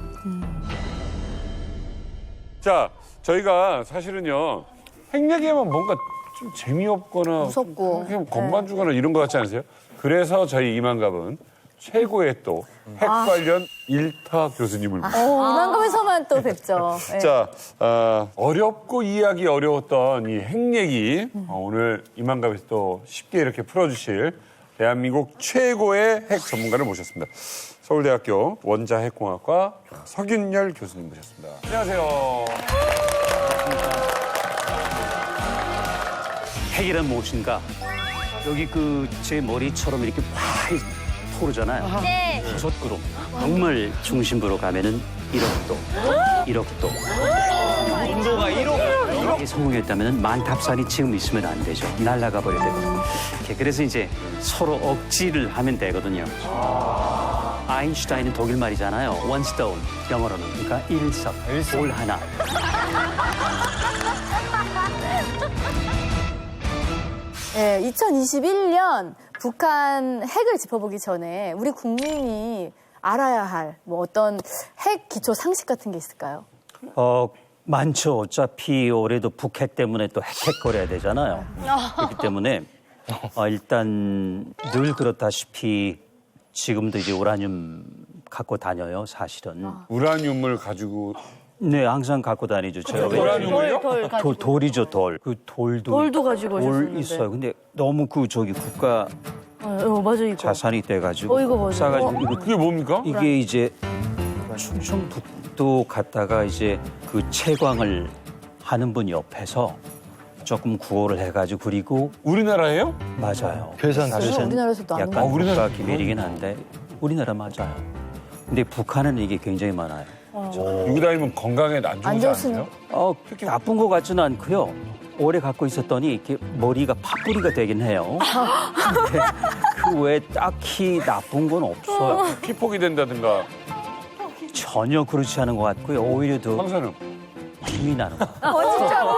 자, 저희가 사실은요, 핵 얘기하면 뭔가 좀 재미없거나 무섭고 그냥 겁만 주거나 이런 것 같지 않으세요? 그래서 저희 이만갑은 최고의 또 핵 관련 일타 교수님을 이만큼에서만 또 뵙죠. 네. 자, 어렵고 이해하기 어려웠던 이 핵 얘기 오늘 이만갑에서 또 쉽게 이렇게 풀어주실 대한민국 최고의 핵 전문가를 모셨습니다. 서울대학교 원자핵공학과 서균열 교수님 모셨습니다. 안녕하세요. 핵이란 무엇인가? 여기 제 머리처럼 이렇게 확 토르잖아요. 네. 5그룹. 정말 중심부로 가면은 1억도, 1억도. 온도가 1억. 이게 성공했다면은 만탑산이 지금 있으면 안 되죠. 날아가 버려야 되거든요. 그래서 이제 서로 억지를 하면 되거든요. 아인슈타인은 독일 말이잖아요. one stone, 영어로는. 그러니까 일석, 돌 하나. 네, 2021년 북한 핵을 짚어보기 전에 우리 국민이 알아야 할 뭐 어떤 핵 기초 상식 같은 게 있을까요? 많죠. 어차피 올해도 북핵 때문에 또 핵거려야 되잖아요. 그렇기 때문에 일단 늘 그렇다시피 지금도 이제 우라늄 갖고 다녀요, 사실은. 우라늄을 가지고? 네, 항상 갖고 다니죠. 제가 우라늄을요? 돌이죠, 돌. 그 돌도 가지고 돌 오셨는데. 있어요. 근데 너무 국가 맞아, 이거. 자산이 돼가지고 이거 맞아요. 싸가지고 그게 뭡니까? 이게 이제 충청북도 갔다가 이제 그 채광을 하는 분 옆에서 조금 구호를 해가지고 그리고 우리나라예요? 맞아요. 사실은 우리나라에서도 안 약간 나와요. 국가 기밀이긴 한데 우리나라 맞아요. 근데 북한은 이게 굉장히 많아요. 이거 다니면 건강에 안 좋지 않아요? 나쁜 것 같지는 않고요. 오래 갖고 있었더니 이렇게 머리가 팥뿌리가 되긴 해요. 근데 그 외에 딱히 나쁜 건 없어요. 피폭이 된다든가. 전혀 그렇지 않은 것 같고요. 오히려 더 황사는? 힘이 나는 것 진짜로?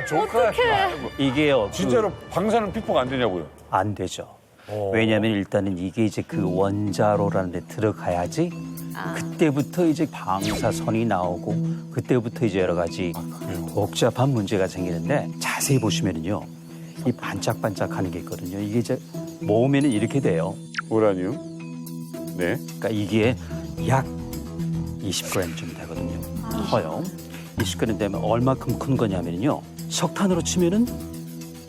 조카하지 말고. 이게요. 진짜로 방사능 피폭 안 되냐고요? 안 되죠. 왜냐하면 일단은 이게 이제 그 원자로라는 데 들어가야지 그때부터 이제 방사선이 나오고 그때부터 이제 여러 가지 복잡한 문제가 생기는데 자세히 보시면은요 이 반짝반짝하는 게 있거든요. 이게 이제 모으면은 이렇게 돼요. 우라늄. 네. 그러니까 이게 약 20g쯤 되거든요. 커요. 20g 되면 얼마큼 큰 거냐면요. 석탄으로 치면은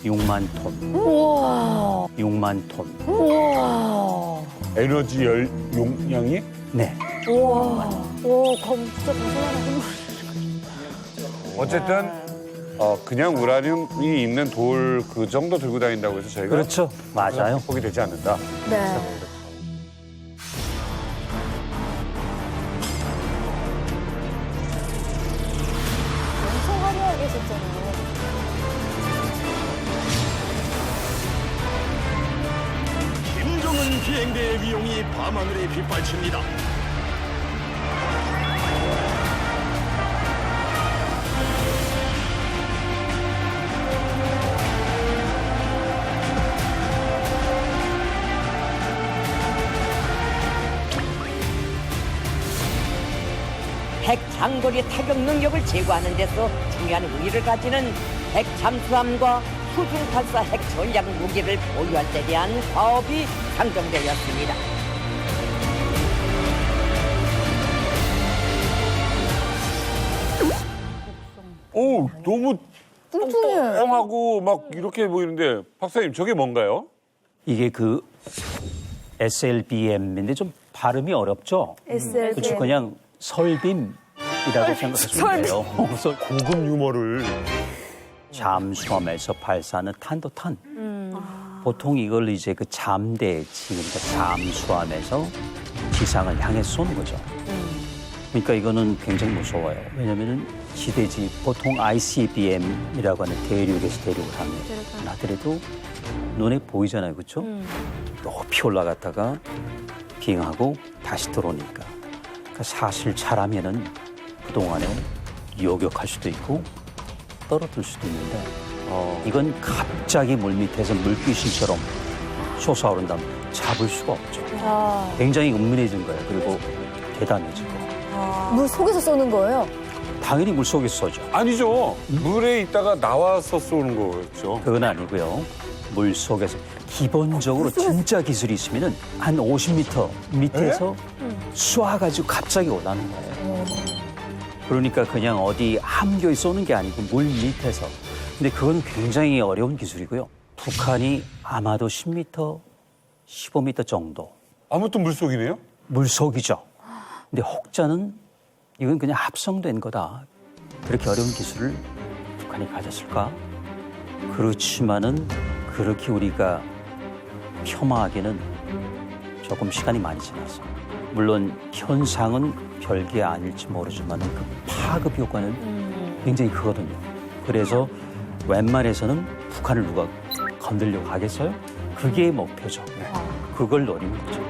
6만 톤. 우와. 6만 톤. 우와. 에너지 용량이? 네. 우와. 와, 진짜 벗어나는 어쨌든 그냥 우라늄이 있는 돌 그 정도 들고 다닌다고 해서 저희가 그렇죠. 맞아요. 극복이 되지 않는다. 네. 엄청 화려하게 했었잖아요. 김정은 비행대의 위용이 밤하늘에 빗발칩니다. 핵 장거리 타격 능력을 제고하는 데서 중요한 의의를 가지는 핵 잠수함과 수중 발사 핵 전략 무기를 보유할 때 대한 사업이 상정되었습니다. 오, 너무 뚱뚱하고 막 이렇게 보이는데 박사님 저게 뭔가요? 이게 그 SLBM인데 좀 발음이 어렵죠? SLBM. 그렇죠. 그냥 설빔이라고 생각하시면 돼요. 고급 유머를. 잠수함에서 발사하는 탄도탄. 보통 이걸 이제 그 잠대, 그러니까 잠수함에서 지상을 향해 쏘는 거죠. 그러니까 이거는 굉장히 무서워요. 왜냐면은 지대지, 보통 ICBM이라고 하는 대륙에서 대륙을 하더라도 눈에 보이잖아요. 그렇죠? 높이 올라갔다가 비행하고 다시 들어오니까. 그러니까 사실 잘하면은 그동안에 요격할 수도 있고 떨어질 수도 있는데 이건 갑자기 물 밑에서 물귀신처럼 솟아오른다면 잡을 수가 없죠. 굉장히 은밀해진 거예요. 그리고 대담해지고. 물 속에서 쏘는 거예요? 당연히 물 속에서 쏘죠. 아니죠. 물에 있다가 나와서 쏘는 거였죠. 그건 아니고요. 물 속에서 기본적으로 진짜 기술이 있으면은 한 50m 밑에서 쏴가지고 갑자기 올라오는 거예요. 그러니까 그냥 어디 함교에 쏘는 게 아니고 물 밑에서. 근데 그건 굉장히 어려운 기술이고요. 북한이 아마도 10m, 15m 정도. 아무튼 물속이네요? 물속이죠. 근데 혹자는 이건 그냥 합성된 거다. 그렇게 어려운 기술을 북한이 가졌을까? 그렇지만은 그렇게 우리가 폄하하기는 조금 시간이 많이 지났어. 물론 현상은 별게 아닐지 모르지만 그 파급 효과는 굉장히 크거든요. 그래서 웬만해서는 북한을 누가 건들려고 하겠어요? 그게 목표죠. 그걸 노리는 거죠.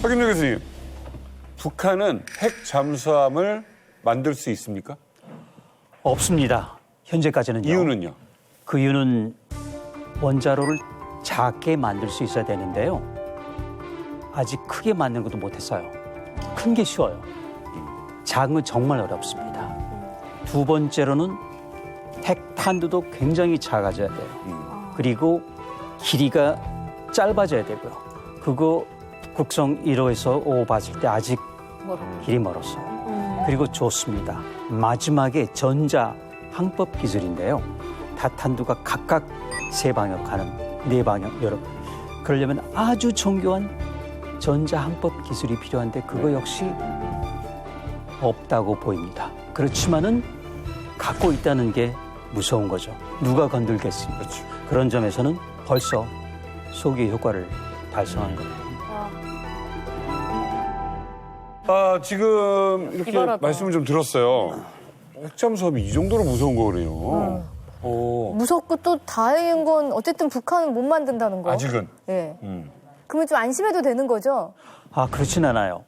박인영 교수님, 북한은 핵 잠수함을 만들 수 있습니까? 없습니다. 현재까지는요. 이유는요? 그 이유는 원자로를 작게 만들 수 있어야 되는데요. 아직 크게 만드는 것도 못했어요. 큰 게 쉬워요. 작은 건 정말 어렵습니다. 두 번째로는 핵탄두도 굉장히 작아져야 돼요. 그리고 길이가 짧아져야 되고요. 그거 북극성 1호에서 5호 봤을 때 아직 길이 멀었어요. 그리고 좋습니다. 마지막에 전자 항법 기술인데요. 다탄두가 각각 세 방향 가는 네 방향 여러. 그러려면 아주 정교한 전자 항법 기술이 필요한데 그거 역시 없다고 보입니다. 그렇지만은 갖고 있다는 게 무서운 거죠. 누가 건들겠습니까? 그렇죠. 그런 점에서는 벌써 소기 효과를 달성한 겁니다. 지금 이렇게 기발하다. 말씀을 좀 들었어요. 핵잠수함이 이 정도로 무서운 거네요. 무섭고 또 다행인 건 어쨌든 북한은 못 만든다는 거. 아직은. 예. 그러면 좀 안심해도 되는 거죠? 그렇진 않아요.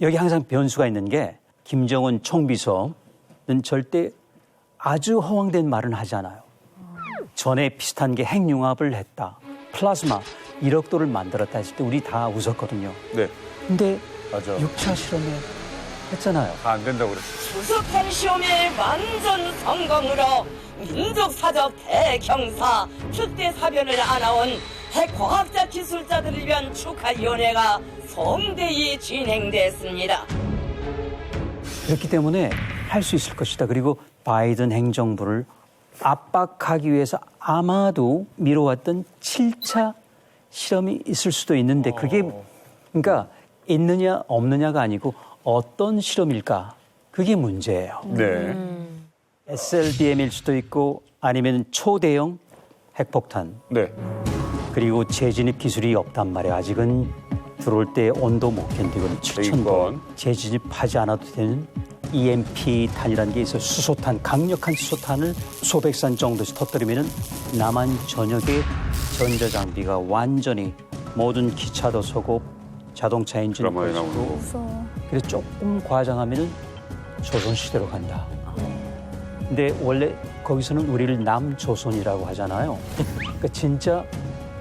여기 항상 변수가 있는 게 김정은 총비서는 절대 아주 허황된 말은 하지 않아요. 전에 비슷한 게 핵융합을 했다. 플라즈마 1억 도를 만들었다 했을 때 우리 다 웃었거든요. 네. 근데 맞아. 6차 실험에 했잖아요. 다 안 된다고 그랬어요. 수소탄 시험의 완전 성공으로 민족사적 대경사 특대 사변을 안아온 핵과학자 기술자들을 위한 축하위원회가 성대히 진행됐습니다. 그렇기 때문에 할 수 있을 것이다. 그리고 바이든 행정부를 압박하기 위해서 아마도 미뤄왔던 7차 실험이 있을 수도 있는데 그게 그러니까 있느냐 없느냐가 아니고 어떤 실험일까? 그게 문제예요. 네. SLBM일 수도 있고 아니면 초대형 핵폭탄. 네. 그리고 재진입 기술이 없단 말이에요. 아직은 들어올 때 온도 못 견디고 7,000도. 재진입하지 않아도 되는 EMP탄이라는 게 있어요. 수소탄, 강력한 수소탄을 수백 산 정도씩 터뜨리면 남한 전역의 전자장비가 완전히 모든 기차도 서고 자동차 엔진도 서고 그래서 조금 과장하면 조선시대로 간다. 근데 원래 거기서는 우리를 남조선이라고 하잖아요. 그러니까 진짜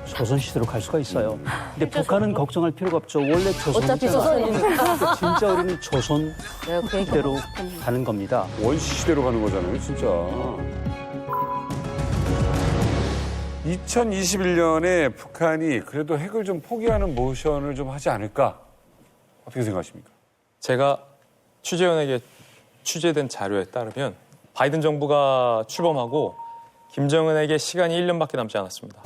조선시대로 갈 수가 있어요. 근데 북한은 걱정할 필요가 없죠. 원래 조선이잖아요. 어차피 조선이니까. 진짜 우리는 조선 시대로 가는 겁니다. 원시 시대로 가는 거잖아요, 진짜. 2021년에 북한이 그래도 핵을 좀 포기하는 모션을 좀 하지 않을까? 어떻게 생각하십니까? 제가 취재원에게 취재된 자료에 따르면 바이든 정부가 출범하고 김정은에게 시간이 1년밖에 남지 않았습니다.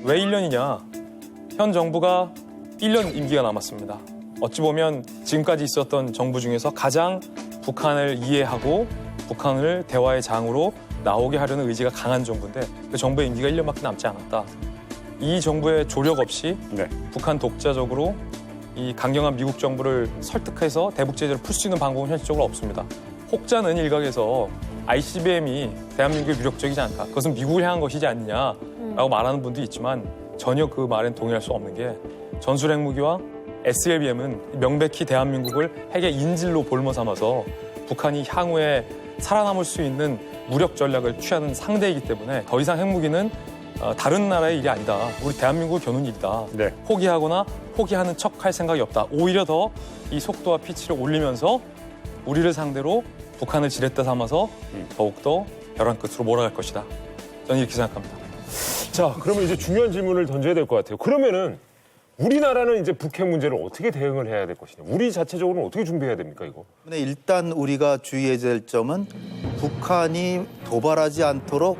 왜 1년이냐? 현 정부가 1년 임기가 남았습니다. 어찌 보면 지금까지 있었던 정부 중에서 가장 북한을 이해하고 북한을 대화의 장으로 나오게 하려는 의지가 강한 정부인데 그 정부의 임기가 1년밖에 남지 않았다. 이 정부의 조력 없이 북한 독자적으로 이 강경한 미국 정부를 설득해서 대북 제재를 풀 수 있는 방법은 현실적으로 없습니다. 혹자는 일각에서 ICBM이 대한민국의 위력적이지 않다. 그것은 미국을 향한 것이지 않느냐라고 말하는 분도 있지만 전혀 그 말엔 동의할 수 없는 게 전술 핵무기와 SLBM은 명백히 대한민국을 핵의 인질로 볼모 삼아서 북한이 향후에 살아남을 수 있는 무력 전략을 취하는 상대이기 때문에 더 이상 핵무기는 다른 나라의 일이 아니다. 우리 대한민국을 겨눈 일이다. 포기하거나 포기하는 척 할 생각이 없다. 오히려 더 이 속도와 피치를 올리면서 우리를 상대로 북한을 지렛대 삼아서 더욱더 벼랑 끝으로 몰아갈 것이다. 저는 이렇게 생각합니다. 자, 그러면 이제 중요한 질문을 던져야 될 것 같아요. 그러면은 우리나라는 이제 북핵 문제를 어떻게 대응을 해야 될 것이냐? 우리 자체적으로는 어떻게 준비해야 됩니까, 이거? 근데 일단 우리가 주의해야 될 점은 북한이 도발하지 않도록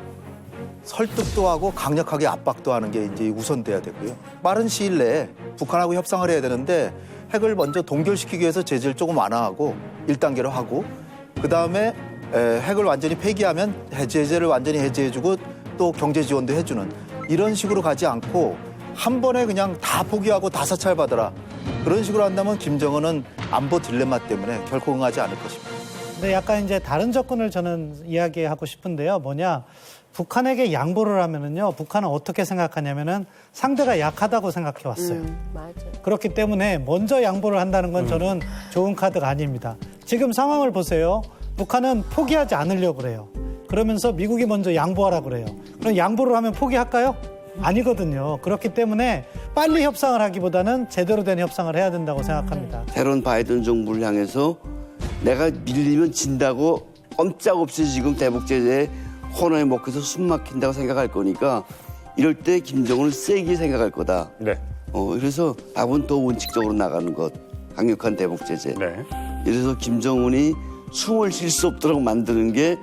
설득도 하고 강력하게 압박도 하는 게 이제 우선돼야 되고요. 빠른 시일 내에 북한하고 협상을 해야 되는데 핵을 먼저 동결시키기 위해서 제재를 조금 완화하고 1단계로 하고 그다음에 핵을 완전히 폐기하면 제재를 완전히 해제해주고 또 경제 지원도 해주는 이런 식으로 가지 않고 한 번에 그냥 다 포기하고 다 사찰받아라. 그런 식으로 한다면 김정은은 안보 딜레마 때문에 결코 응하지 않을 것입니다. 근데 약간 이제 다른 접근을 저는 이야기하고 싶은데요. 뭐냐. 북한에게 양보를 하면은요. 북한은 어떻게 생각하냐면은 상대가 약하다고 생각해 왔어요. 맞아요. 그렇기 때문에 먼저 양보를 한다는 건 저는 좋은 카드가 아닙니다. 지금 상황을 보세요. 북한은 포기하지 않으려고 그래요. 그러면서 미국이 먼저 양보하라고 그래요. 그럼 양보를 하면 포기할까요? 아니거든요. 그렇기 때문에 빨리 협상을 하기보다는 제대로 된 협상을 해야 된다고 생각합니다. 새로운 바이든 정부를 향해서 내가 밀리면 진다고 꼼짝없이 지금 대북 제재에 코너에 먹혀서 숨 막힌다고 생각할 거니까 이럴 때 김정은을 세게 생각할 거다. 그래서 답은 더 원칙적으로 나가는 것. 강력한 대북 제재. 이래서 김정은이 숨을 쉴 수 없도록 만드는 게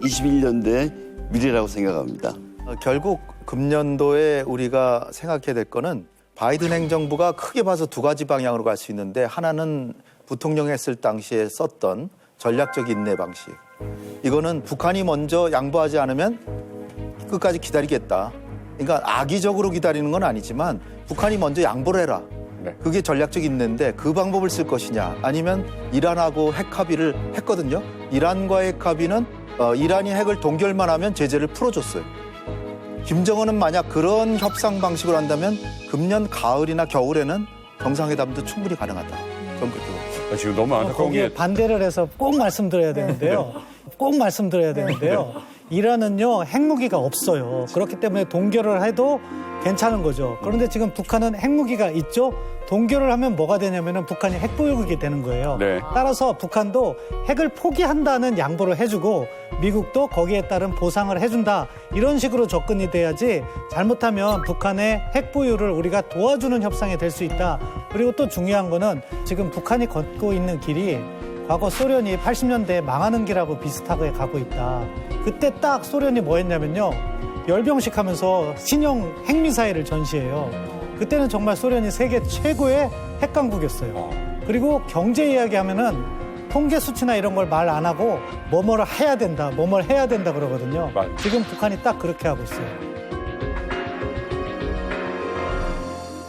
21년대 미래라고 생각합니다. 결국 금년도에 우리가 생각해야 될 거는 바이든 행정부가 크게 봐서 두 가지 방향으로 갈 수 있는데 하나는 부통령 했을 당시에 썼던 전략적 인내 방식. 이거는 북한이 먼저 양보하지 않으면 끝까지 기다리겠다. 그러니까 악의적으로 기다리는 건 아니지만 북한이 먼저 양보를 해라. 그게 전략적 인내인데 그 방법을 쓸 것이냐 아니면 이란하고 핵 합의를 했거든요. 이란과의 핵 합의는 이란이 핵을 동결만 하면 제재를 풀어줬어요. 김정은은 만약 그런 협상 방식을 한다면 금년 가을이나 겨울에는 정상회담도 충분히 가능하다. 저는 그렇게 봅니다. 지금 너무 안타까운 게 반대를 해서 꼭 말씀드려야 되는데요. 이란은요 핵무기가 없어요. 그렇기 때문에 동결을 해도 괜찮은 거죠. 그런데 지금 북한은 핵무기가 있죠. 동결을 하면 뭐가 되냐면은 북한이 핵보유국이 되는 거예요. 따라서 북한도 핵을 포기한다는 양보를 해주고 미국도 거기에 따른 보상을 해준다. 이런 식으로 접근이 돼야지 잘못하면 북한의 핵보유를 우리가 도와주는 협상이 될 수 있다. 그리고 또 중요한 거는 지금 북한이 걷고 있는 길이 과거 소련이 80년대에 망하는 길하고 비슷하게 가고 있다. 그때 딱 소련이 뭐 했냐면요. 열병식 하면서 신형 핵미사일을 전시해요. 그때는 정말 소련이 세계 최고의 핵강국이었어요. 그리고 경제 이야기하면은 통계 수치나 이런 걸 말 안 하고 뭐뭐를 해야 된다, 뭐뭘 해야 된다 그러거든요. 지금 북한이 딱 그렇게 하고 있어요.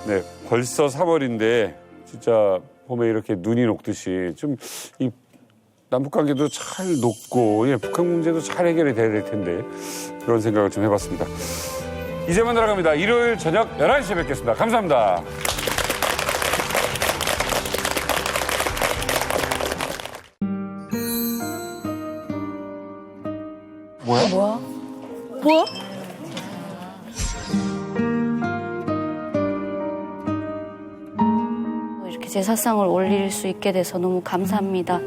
네, 벌써 3월인데 진짜 봄에 이렇게 눈이 녹듯이 좀 이 남북 관계도 잘 녹고 예, 북한 문제도 잘 해결이 돼야 될 텐데 그런 생각을 좀 해봤습니다. 이제만 들어갑니다. 일요일 저녁 11시에 뵙겠습니다. 감사합니다. 뭐야? 뭐? 이렇게 제사상을 올릴 수 있게 돼서 너무 감사합니다.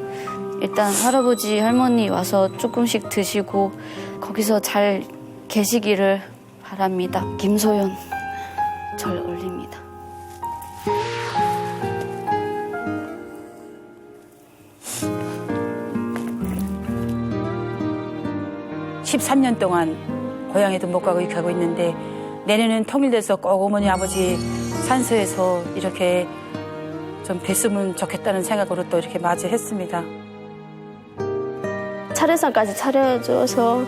일단 할아버지, 할머니 와서 조금씩 드시고 거기서 잘 계시기를 바랍니다. 김소연 절 올립니다. (13년) 동안 고향에도 못 가고 이렇게 하고 있는데 내년은 통일돼서 꼭 어머니 아버지 산소에서 이렇게 좀 뵀으면 좋겠다는 생각으로 또 이렇게 맞이했습니다. 차례상까지 차려줘서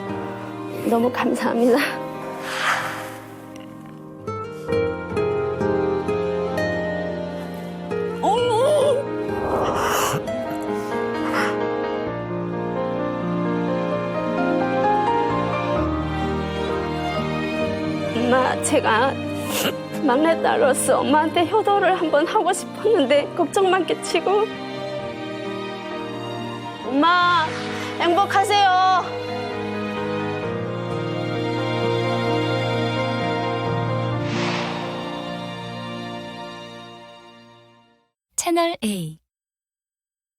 너무 감사합니다. 엄마, 제가 막내딸로서 엄마한테 효도를 한번 하고 싶었는데 걱정만 끼치고. 엄마, 행복하세요. 채널 A